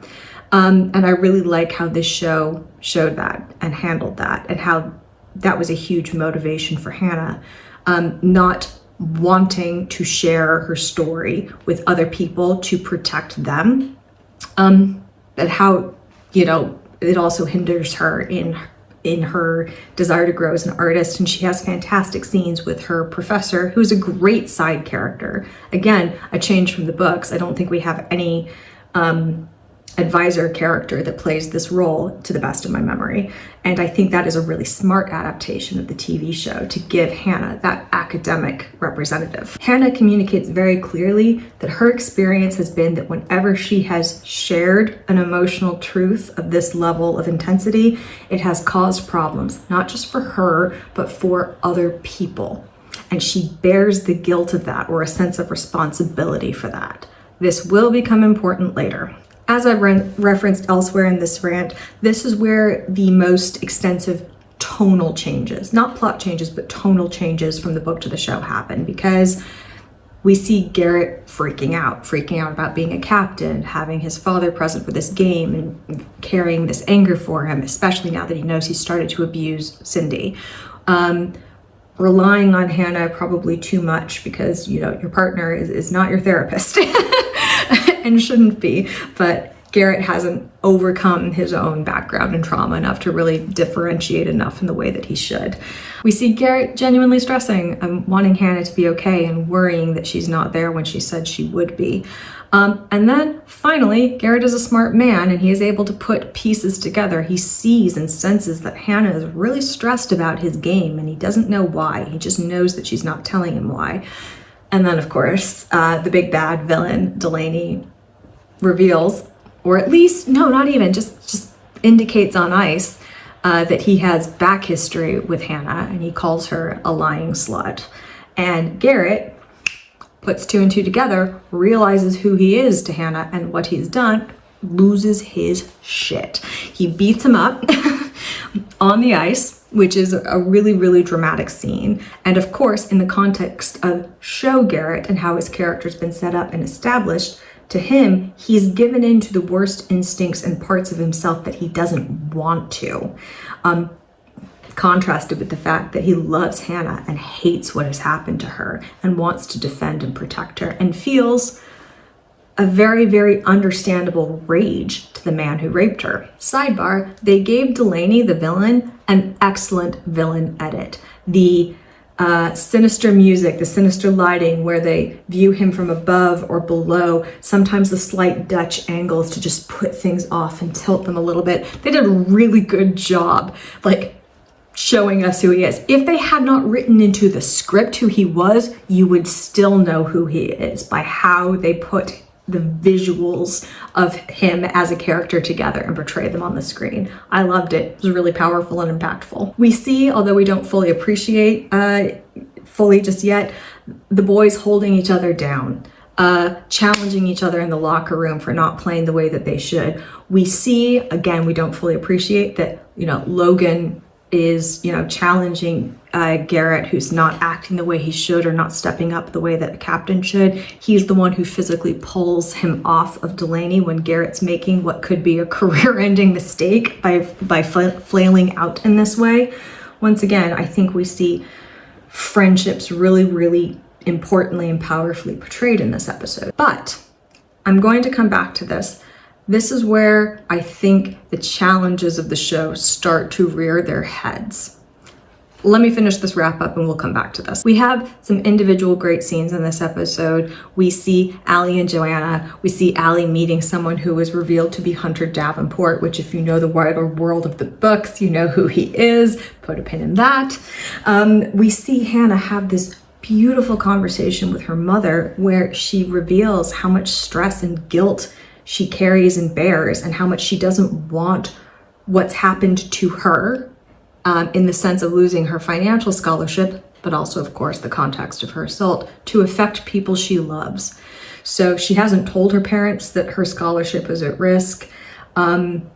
And I really like how this show showed that and handled that, and how that was a huge motivation for Hannah, not wanting to share her story with other people to protect them, and how, you know, it also hinders her in her desire to grow as an artist. And she has fantastic scenes with her professor, who's a great side character. Again, a change from the books. I don't think we have any advisor character that plays this role, to the best of my memory. And I think that is a really smart adaptation of the TV show to give Hannah that academic representative. Hannah communicates very clearly that her experience has been that whenever she has shared an emotional truth of this level of intensity, it has caused problems, not just for her, but for other people. And she bears the guilt of that, or a sense of responsibility for that. This will become important later. As I've referenced elsewhere in this rant, this is where the most extensive tonal changes, not plot changes, but tonal changes from the book to the show happen, because we see Garrett freaking out about being a captain, having his father present for this game and carrying this anger for him, especially now that he knows he started to abuse Cindy. Relying on Hannah probably too much because, you know, your partner is not your therapist. And shouldn't be, but Garrett hasn't overcome his own background and trauma enough to really differentiate enough in the way that he should. We see Garrett genuinely stressing and wanting Hannah to be okay and worrying that she's not there when she said she would be. And then finally, Garrett is a smart man and he is able to put pieces together. He sees and senses that Hannah is really stressed about his game and he doesn't know why. He just knows that she's not telling him why. And then, of course, the big bad villain, Delaney, reveals, or at least, no, not even, just indicates on ice that he has back history with Hannah, and he calls her a lying slut. And Garrett puts two and two together, realizes who he is to Hannah and what he's done, loses his shit. He beats him up on the ice, which is a really, really dramatic scene. And of course, in the context of show Garrett and how his character's been set up and established, to him, he's given in to the worst instincts and parts of himself that he doesn't want to. contrasted with the fact that he loves Hannah and hates what has happened to her and wants to defend and protect her and feels a very, very understandable rage to the man who raped her. Sidebar, they gave Delaney, the villain, an excellent villain edit. The sinister music, the sinister lighting where they view him from above or below, sometimes the slight Dutch angles to just put things off and tilt them a little bit. They did a really good job, like, showing us who he is. If they had not written into the script who he was, you would still know who he is by how they put the visuals of him as a character together and portray them on the screen. I loved it. It was really powerful and impactful. We see, although we don't fully appreciate fully just yet, the boys holding each other down, challenging each other in the locker room for not playing the way that they should. We see, again, we don't fully appreciate that, Logan is, challenging Garrett, who's not acting the way he should or not stepping up the way that a captain should. He's the one who physically pulls him off of Delaney when Garrett's making what could be a career-ending mistake by flailing out in this way. Once again, I think we see friendships really, really importantly and powerfully portrayed in this episode. But I'm going to come back to this. This is where I think the challenges of the show start to rear their heads. Let me finish this wrap up and we'll come back to this. We have some individual great scenes in this episode. We see Allie and Joanna. We see Allie meeting someone who is revealed to be Hunter Davenport, which if you know the wider world of the books, you know who he is. Put a pin in that. We see Hannah have this beautiful conversation with her mother where she reveals how much stress and guilt she carries and bears and how much she doesn't want what's happened to her in the sense of losing her financial scholarship, but also, of course, the context of her assault, to affect people she loves. So she hasn't told her parents that her scholarship is at risk. Then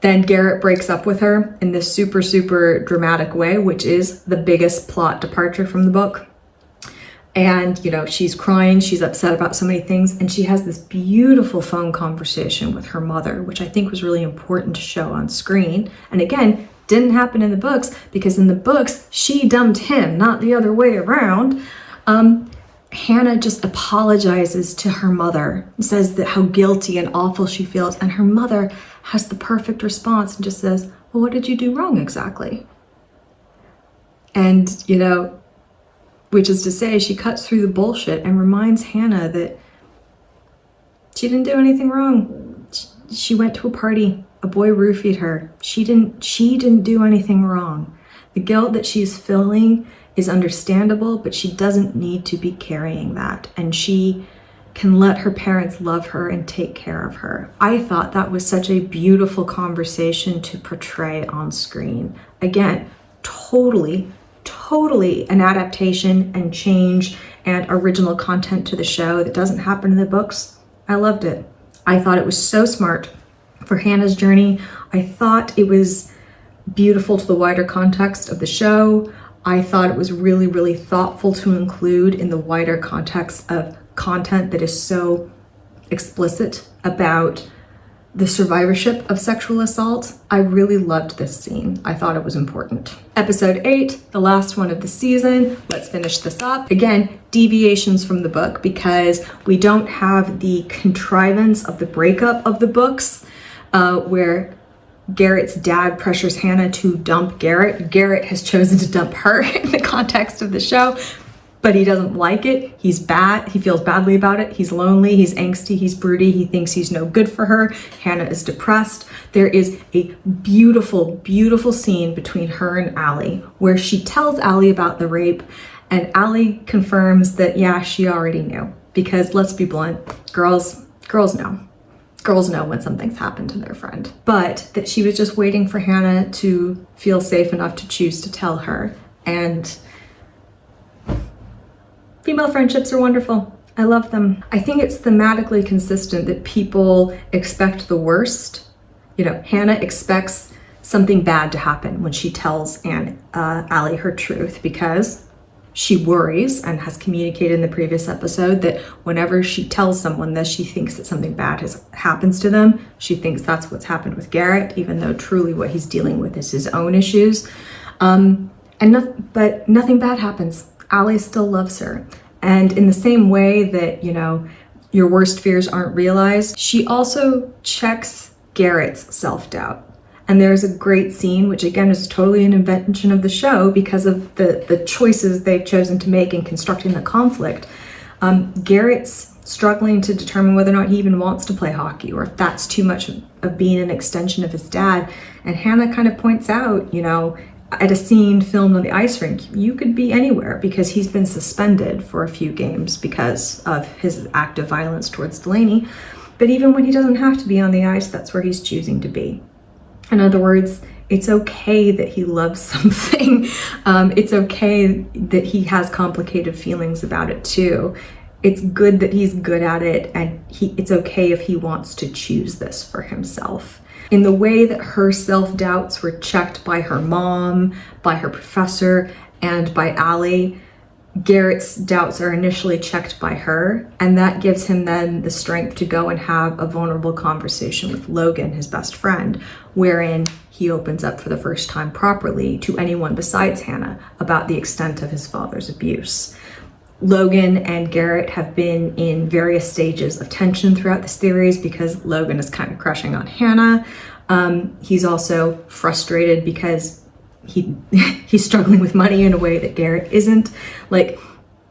Garrett breaks up with her in this super, super dramatic way, which is the biggest plot departure from the book. And, she's crying, she's upset about so many things, and she has this beautiful phone conversation with her mother, which I think was really important to show on screen. And again, didn't happen in the books, because in the books, she dumped him, not the other way around. Hannah just apologizes to her mother and says that how guilty and awful she feels, and her mother has the perfect response and just says, well, what did you do wrong exactly? And, which is to say, she cuts through the bullshit and reminds Hannah that she didn't do anything wrong. She went to a party. A boy roofied her. She didn't do anything wrong. The guilt that she's feeling is understandable, but she doesn't need to be carrying that. And she can let her parents love her and take care of her. I thought that was such a beautiful conversation to portray on screen. Again, totally an adaptation and change and original content to the show that doesn't happen in the books. I loved it. I thought it was so smart for Hannah's journey. I thought it was beautiful to the wider context of the show. I thought it was really, really thoughtful to include in the wider context of content that is so explicit about the survivorship of sexual assault. I really loved this scene. I thought it was important. Episode 8, the last one of the season. Let's finish this up. Again, deviations from the book because we don't have the contrivance of the breakup of the books where Garrett's dad pressures Hannah to dump Garrett. Garrett has chosen to dump her in the context of the show, but he doesn't like it. He's bad. He feels badly about it. He's lonely. He's angsty. He's broody. He thinks he's no good for her. Hannah is depressed. There is a beautiful, beautiful scene between her and Allie where she tells Allie about the rape, and Allie confirms that, yeah, she already knew. Because let's be blunt, girls know. Girls know when something's happened to their friend. But that she was just waiting for Hannah to feel safe enough to choose to tell her. And female friendships are wonderful. I love them. I think it's thematically consistent that people expect the worst. Hannah expects something bad to happen when she tells Allie her truth because She worries, and has communicated in the previous episode, that whenever she tells someone this, she thinks that something bad happens to them. She thinks that's what's happened with Garrett, even though truly what he's dealing with is his own issues. But nothing bad happens. Allie still loves her. And in the same way that, your worst fears aren't realized, she also checks Garrett's self-doubt. And there's a great scene, which again is totally an invention of the show because of the choices they've chosen to make in constructing the conflict. Garrett's struggling to determine whether or not he even wants to play hockey, or if that's too much of being an extension of his dad. And Hannah kind of points out, at a scene filmed on the ice rink, you could be anywhere, because he's been suspended for a few games because of his act of violence towards Delaney. But even when he doesn't have to be on the ice, that's where he's choosing to be. In other words, it's okay that he loves something. It's okay that he has complicated feelings about it too. It's good that he's good at it, and it's okay if he wants to choose this for himself. In the way that her self-doubts were checked by her mom, by her professor, and by Allie, Garrett's doubts are initially checked by her, and that gives him then the strength to go and have a vulnerable conversation with Logan, his best friend, wherein he opens up for the first time properly to anyone besides Hannah about the extent of his father's abuse. Logan and Garrett have been in various stages of tension throughout the series because Logan is kind of crushing on Hannah. He's also frustrated because he's struggling with money in a way that Garrett isn't. Like,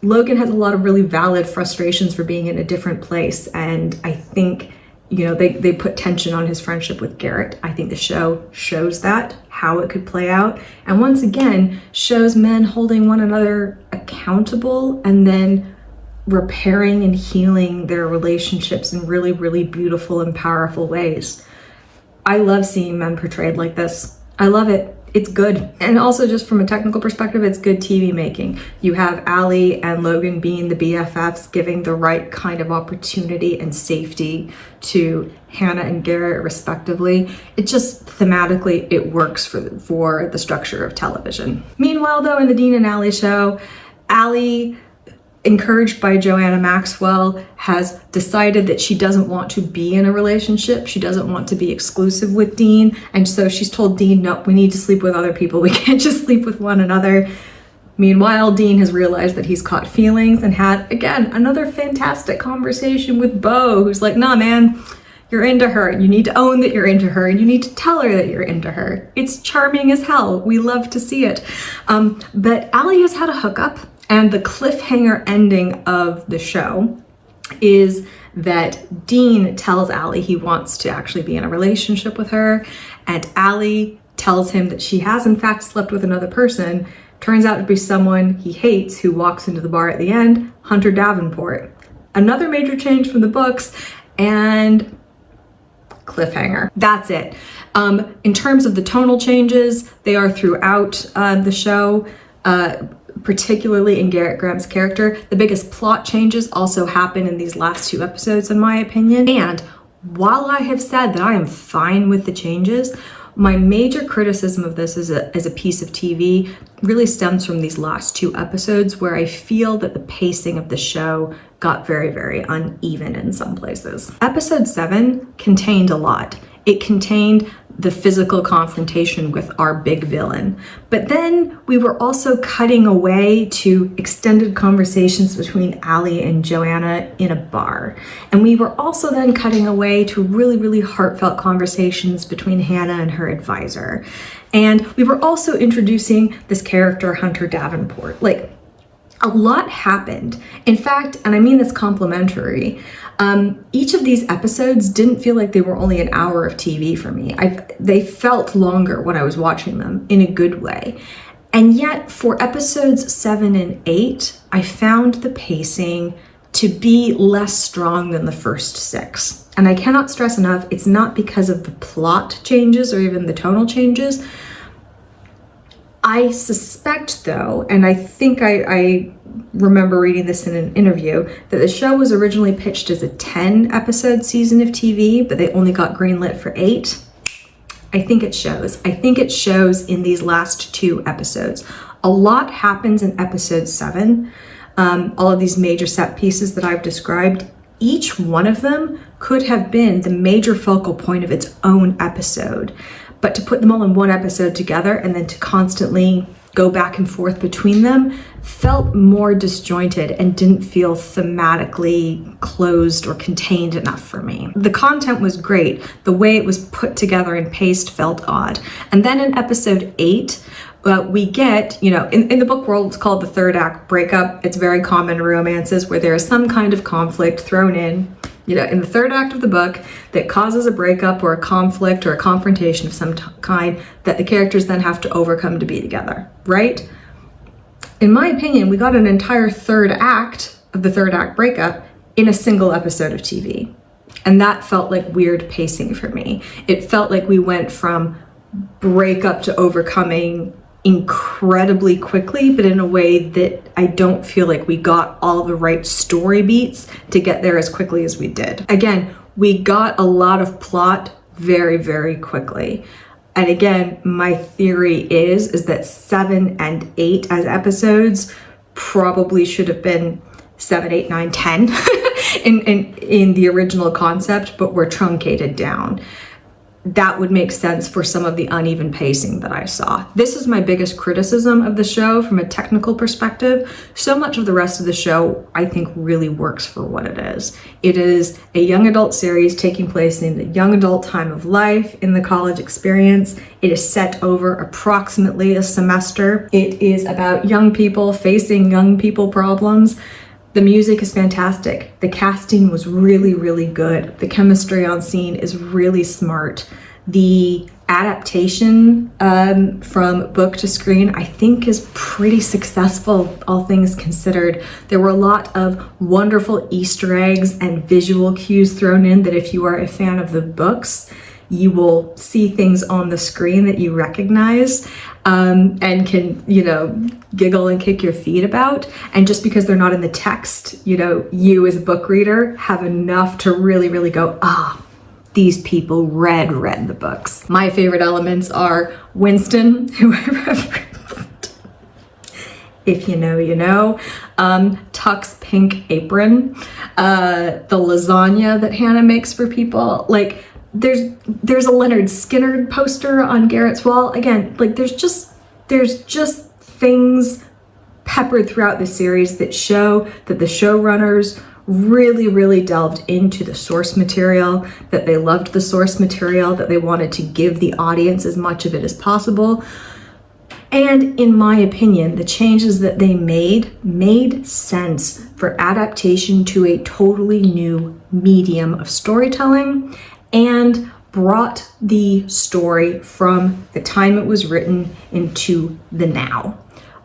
Logan has a lot of really valid frustrations for being in a different place, and I think they put tension on his friendship with Garrett. I think the show shows that, how it could play out, and once again shows men holding one another accountable and then repairing and healing their relationships in really, really beautiful and powerful ways. I love seeing men portrayed like this. I love it. It's good. And also, just from a technical perspective, it's good TV making. You have Allie and Logan being the BFFs, giving the right kind of opportunity and safety to Hannah and Garrett respectively. It just thematically, it works for the structure of television. Meanwhile though, in the Dean and Allie show, Allie, encouraged by Joanna Maxwell, has decided that she doesn't want to be in a relationship. She doesn't want to be exclusive with Dean. And so she's told Dean, no, we need to sleep with other people. We can't just sleep with one another. Meanwhile, Dean has realized that he's caught feelings and had, again, another fantastic conversation with Beau, who's like, nah, man, you're into her. You need to own that you're into her, and you need to tell her that you're into her. It's charming as hell. We love to see it. But Allie has had a hookup. And the cliffhanger ending of the show is that Dean tells Allie he wants to actually be in a relationship with her, and Allie tells him that she has in fact slept with another person. Turns out to be someone he hates, who walks into the bar at the end, Hunter Davenport. Another major change from the books, and cliffhanger. That's it. In terms of the tonal changes, they are throughout the show. Particularly in Garrett Graham's character. The biggest plot changes also happen in these last two episodes, in my opinion. And while I have said that I am fine with the changes, my major criticism of this as a piece of TV really stems from these last two episodes, where I feel that the pacing of the show got very, very uneven in some places. Episode 7 contained a lot. It contained the physical confrontation with our big villain. But then we were also cutting away to extended conversations between Allie and Joanna in a bar. And we were also then cutting away to really, really heartfelt conversations between Hannah and her advisor. And we were also introducing this character, Hunter Davenport. Like, a lot happened. In fact, and I mean this complimentary, each of these episodes didn't feel like they were only an hour of TV for me. They felt longer when I was watching them, in a good way. And yet for episodes 7 and 8, I found the pacing to be less strong than the first 6. And I cannot stress enough, it's not because of the plot changes or even the tonal changes. I suspect though, and I think I remember reading this in an interview, that the show was originally pitched as a 10-episode season of TV, but they only got greenlit for 8. I think it shows. I think it shows in these last 2 episodes. A lot happens in episode 7. All of these major set pieces that I've described, each one of them could have been the major focal point of its own episode. But to put them all in one episode together and then to constantly go back and forth between them felt more disjointed and didn't feel thematically closed or contained enough for me. The content was great. The way it was put together and paced felt odd. And then in episode 8, we get, in the book world, it's called the third act breakup. It's very common in romances where there is some kind of conflict thrown in the third act of the book that causes a breakup or a conflict or a confrontation of some kind that the characters then have to overcome to be together, right? In my opinion, we got an entire third act of the third act breakup in a single episode of TV. And that felt like weird pacing for me. It felt like we went from breakup to overcoming incredibly quickly, but in a way that I don't feel like we got all the right story beats to get there as quickly as we did. Again, we got a lot of plot very, very quickly. And again, my theory is that 7 and 8 as episodes probably should have been 7, 8, 9, 10 in the original concept, but were truncated down. That would make sense for some of the uneven pacing that I saw. This is my biggest criticism of the show from a technical perspective. So much of the rest of the show, I think, really works for what it is. It is a young adult series taking place in the young adult time of life in the college experience. It is set over approximately a semester. It is about young people facing young people problems. The music is fantastic. The casting was really, really good. The chemistry on scene is really smart. The adaptation from book to screen, I think, is pretty successful, all things considered. There were a lot of wonderful Easter eggs and visual cues thrown in that if you are a fan of the books, you will see things on the screen that you recognize and can, giggle and kick your feet about. And just because they're not in the text, you as a book reader have enough to really, really go, these people read the books. My favorite elements are Winston, who I referenced. If you know, you know. Tuck's pink apron, the lasagna that Hannah makes for people. Like, there's a Leonard Skinner poster on Garrett's wall. Again, like there's just things peppered throughout the series that show that the showrunners really, really delved into the source material, that they loved the source material, that they wanted to give the audience as much of it as possible. And in my opinion, the changes that they made sense for adaptation to a totally new medium of storytelling and brought the story from the time it was written into the now.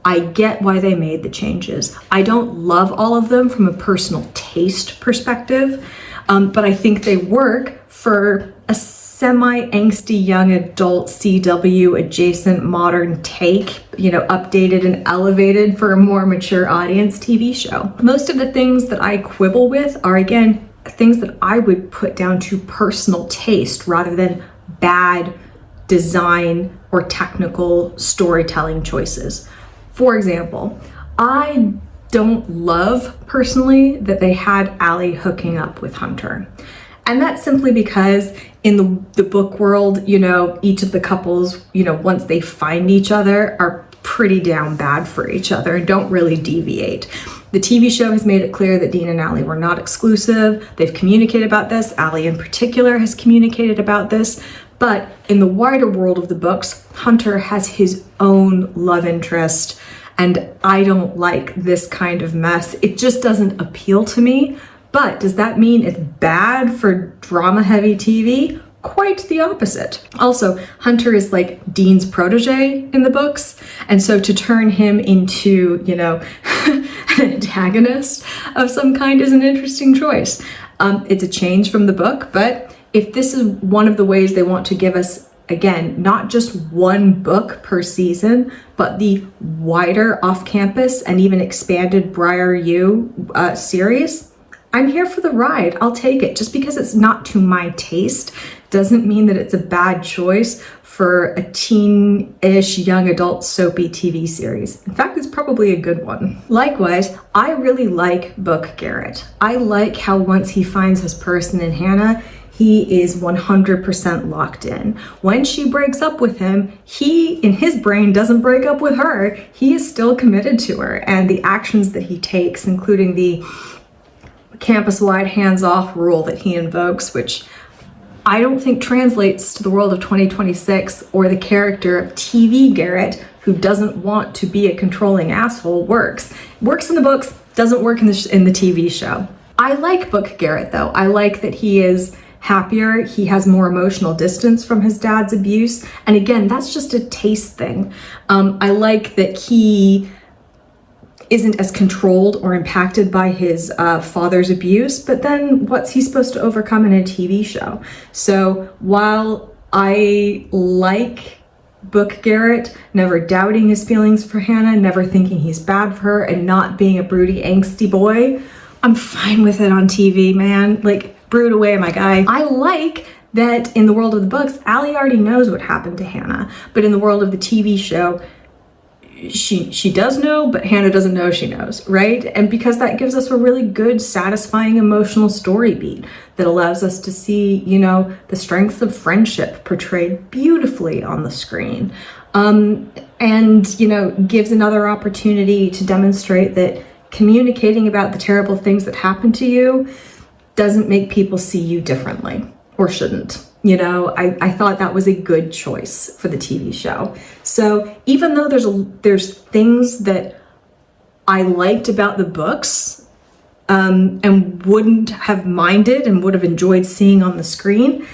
I get why they made the changes. I don't love all of them from a personal taste perspective, but I think they work for a semi-angsty young adult CW adjacent modern take, updated and elevated for a more mature audience TV show. Most of the things that I quibble with are, again, things that I would put down to personal taste rather than bad design or technical storytelling choices. For example, I don't love personally that they had Allie hooking up with Hunter. And that's simply because in the book world, each of the couples, once they find each other, are pretty down bad for each other and don't really deviate. The TV show has made it clear that Dean and Allie were not exclusive. They've communicated about this. Allie in particular has communicated about this. But in the wider world of the books, Hunter has his own love interest, and I don't like this kind of mess. It just doesn't appeal to me. But does that mean it's bad for drama-heavy TV? Quite the opposite. Also, Hunter is like Dean's protege in the books, and so to turn him into, an antagonist of some kind is an interesting choice. It's a change from the book, but if this is one of the ways they want to give us, again, not just one book per season, but the wider off-campus and even expanded Briar U series, I'm here for the ride. I'll take it. Just because it's not to my taste doesn't mean that it's a bad choice for a teen-ish young adult soapy TV series. In fact, it's probably a good one. Likewise, I really like Book Garrett. I like how once he finds his person in Hannah, he is 100% locked in. When she breaks up with him, he, in his brain, doesn't break up with her. He is still committed to her, and the actions that he takes, including the campus-wide hands-off rule that he invokes, which I don't think translates to the world of 2026 or the character of TV Garrett, who doesn't want to be a controlling asshole, works. Works in the books, doesn't work in the TV show. I like Book Garrett though. I like that he is happier. He has more emotional distance from his dad's abuse. And again, that's just a taste thing. I like that he isn't as controlled or impacted by his father's abuse, but then what's he supposed to overcome in a TV show? So while I like Book Garrett, never doubting his feelings for Hannah, never thinking he's bad for her, and not being a broody, angsty boy, I'm fine with it on TV, man. Like, brood away, my guy. I like that in the world of the books, Allie already knows what happened to Hannah, but in the world of the TV show, she does know, but Hannah doesn't know she knows, right? And because that gives us a really good, satisfying emotional story beat that allows us to see, you know, the strengths of friendship portrayed beautifully on the screen. And, you know, gives another opportunity to demonstrate that communicating about the terrible things that happen to you doesn't make people see you differently, or shouldn't. You know, I thought that was a good choice for the TV show. So even though there's things that I liked about the books and wouldn't have minded and would have enjoyed seeing on the screen,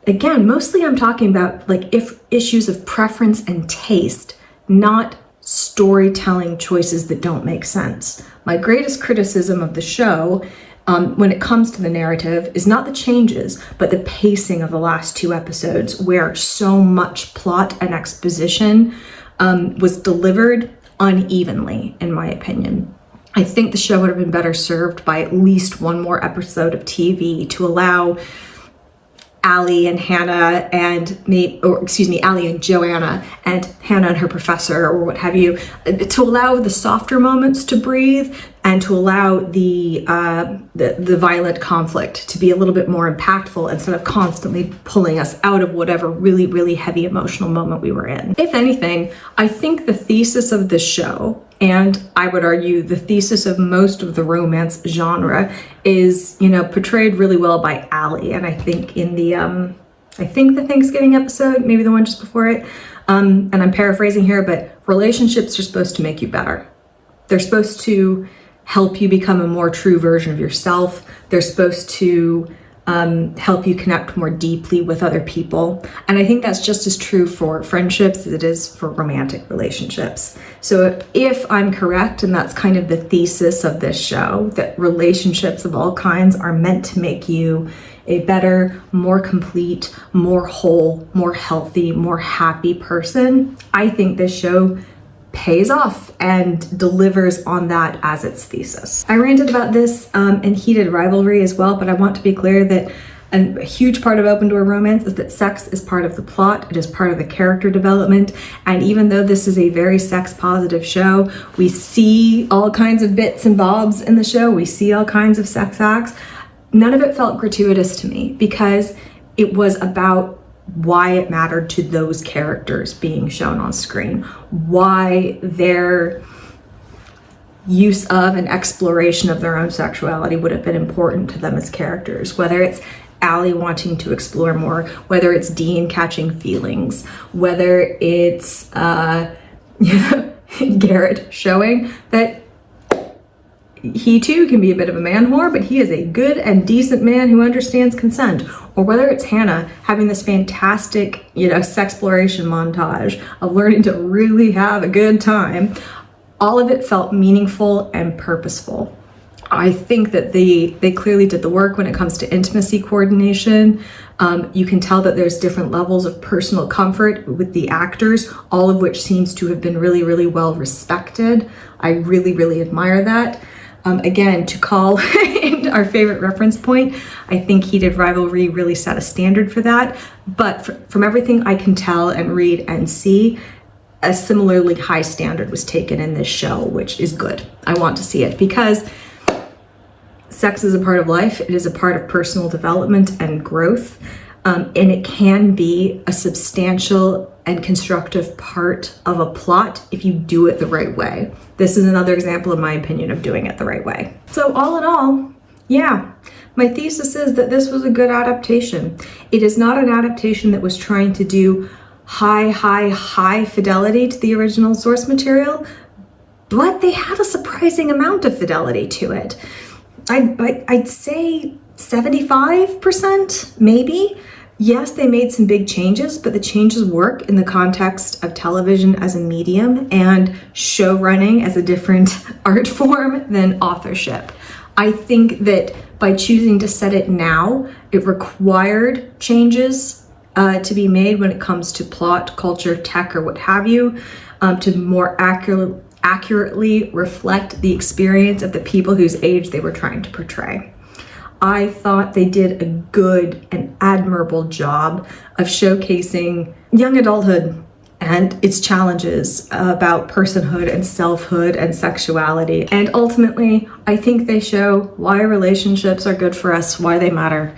again, mostly I'm talking about like issues of preference and taste, not storytelling choices that don't make sense. My greatest criticism of the show when it comes to the narrative is not the changes, but the pacing of the last 2 episodes, where so much plot and exposition was delivered unevenly, in my opinion. I think the show would have been better served by at least one more episode of TV to allow Allie and Hannah and Allie and Joanna and Hannah and her professor or what have you, to allow the softer moments to breathe and to allow the violent conflict to be a little bit more impactful instead of constantly pulling us out of whatever really, really heavy emotional moment we were in. If anything, I think the thesis of the show, and I would argue the thesis of most of the romance genre, is, you know, portrayed really well by Allie. And I think in the Thanksgiving episode, maybe the one just before it, and I'm paraphrasing here, but relationships are supposed to make you better. They're supposed to help you become a more true version of yourself. They're supposed to help you connect more deeply with other people. And I think that's just as true for friendships as it is for romantic relationships. So if I'm correct, and that's kind of the thesis of this show, that relationships of all kinds are meant to make you a better, more complete, more whole, more healthy, more happy person, I think this show pays off and delivers on that as its thesis. I ranted about this in Heated Rivalry as well, but I want to be clear that a huge part of Open Door Romance is that sex is part of the plot, it is part of the character development, and even though this is a very sex-positive show, we see all kinds of bits and bobs in the show, we see all kinds of sex acts. None of it felt gratuitous to me because it was about why it mattered to those characters being shown on screen, why their use of and exploration of their own sexuality would have been important to them as characters, whether it's Allie wanting to explore more, whether it's Dean catching feelings, whether it's Garrett showing that he too can be a bit of a man whore, but he is a good and decent man who understands consent. Or whether it's Hannah having this fantastic, sexploration montage of learning to really have a good time. All of it felt meaningful and purposeful. I think that they clearly did the work when it comes to intimacy coordination. You can tell that there's different levels of personal comfort with the actors, all of which seems to have been really, really well respected. I really, really admire that. Again, to call in our favorite reference point, I think Heated Rivalry really set a standard for that. But from everything I can tell and read and see, a similarly high standard was taken in this show, which is good. I want to see it because sex is a part of life. It is a part of personal development and growth. And it can be a substantial and constructive part of a plot if you do it the right way. This is another example, in my opinion, of doing it the right way. So all in all, yeah, my thesis is that this was a good adaptation. It is not an adaptation that was trying to do high fidelity to the original source material, but they had a surprising amount of fidelity to it. I'd say 75%, maybe. Yes, they made some big changes, but the changes work in the context of television as a medium and show running as a different art form than authorship. I think that by choosing to set it now, it required changes to be made when it comes to plot, culture, tech, or what have you, to more accurately reflect the experience of the people whose age they were trying to portray. I thought they did a good and admirable job of showcasing young adulthood and its challenges about personhood and selfhood and sexuality. And ultimately, I think they show why relationships are good for us, why they matter.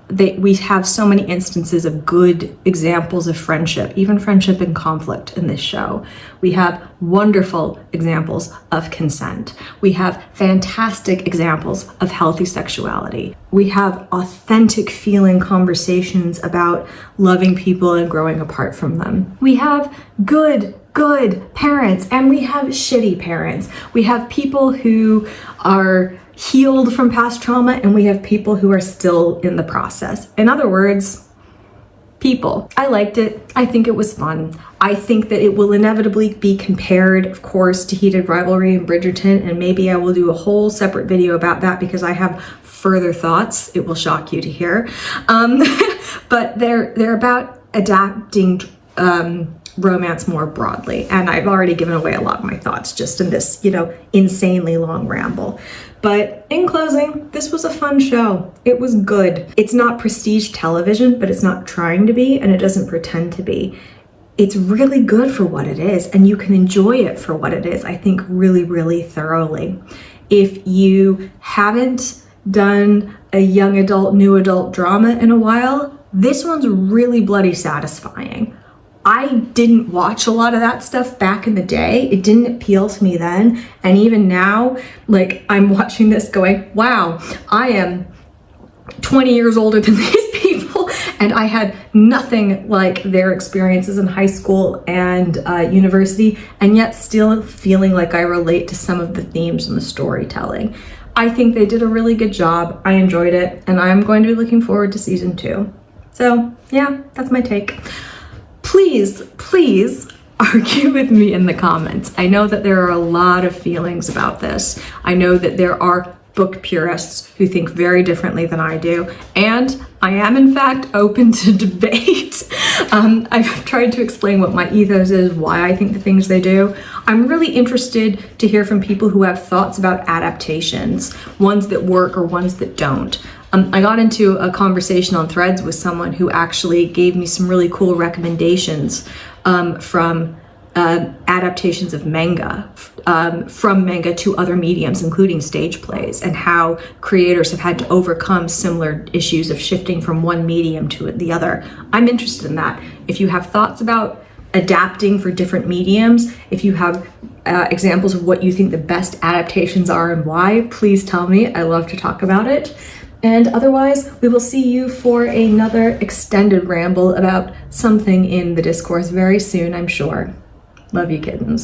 We have so many instances of good examples of friendship, even friendship in conflict in this show. We have wonderful examples of consent. We have fantastic examples of healthy sexuality. We have authentic feeling conversations about loving people and growing apart from them. We have good parents, and we have shitty parents. We have people who are healed from past trauma, and we have people who are still in the process. In other words, people. I liked it. I think it was fun. I think that it will inevitably be compared, of course, to Heated Rivalry and Bridgerton, and maybe I will do a whole separate video about that because I have further thoughts. It will shock you to hear. But they're about adapting romance more broadly, and I've already given away a lot of my thoughts just in this, insanely long ramble. But in closing, this was a fun show. It was good. It's not prestige television, but it's not trying to be, and it doesn't pretend to be. It's really good for what it is, and you can enjoy it for what it is, I think, really, really thoroughly. If you haven't done a young adult, new adult drama in a while, this one's really bloody satisfying. I didn't watch a lot of that stuff back in the day. It didn't appeal to me then. And even now, I'm watching this going, wow, I am 20 years older than these people. And I had nothing like their experiences in high school and university, and yet still feeling like I relate to some of the themes and the storytelling. I think they did a really good job. I enjoyed it, and I'm going to be looking forward to season 2. So yeah, that's my take. Please argue with me in the comments. I know that there are a lot of feelings about this. I know that there are book purists who think very differently than I do, and I am in fact open to debate. I've tried to explain what my ethos is, why I think the things they do. I'm really interested to hear from people who have thoughts about adaptations, ones that work or ones that don't. I got into a conversation on Threads with someone who actually gave me some really cool recommendations from adaptations of manga, from manga to other mediums, including stage plays, and how creators have had to overcome similar issues of shifting from one medium to the other. I'm interested in that. If you have thoughts about adapting for different mediums, if you have examples of what you think the best adaptations are and why, please tell me. I love to talk about it. And otherwise, we will see you for another extended ramble about something in the discourse very soon, I'm sure. Love you, kittens.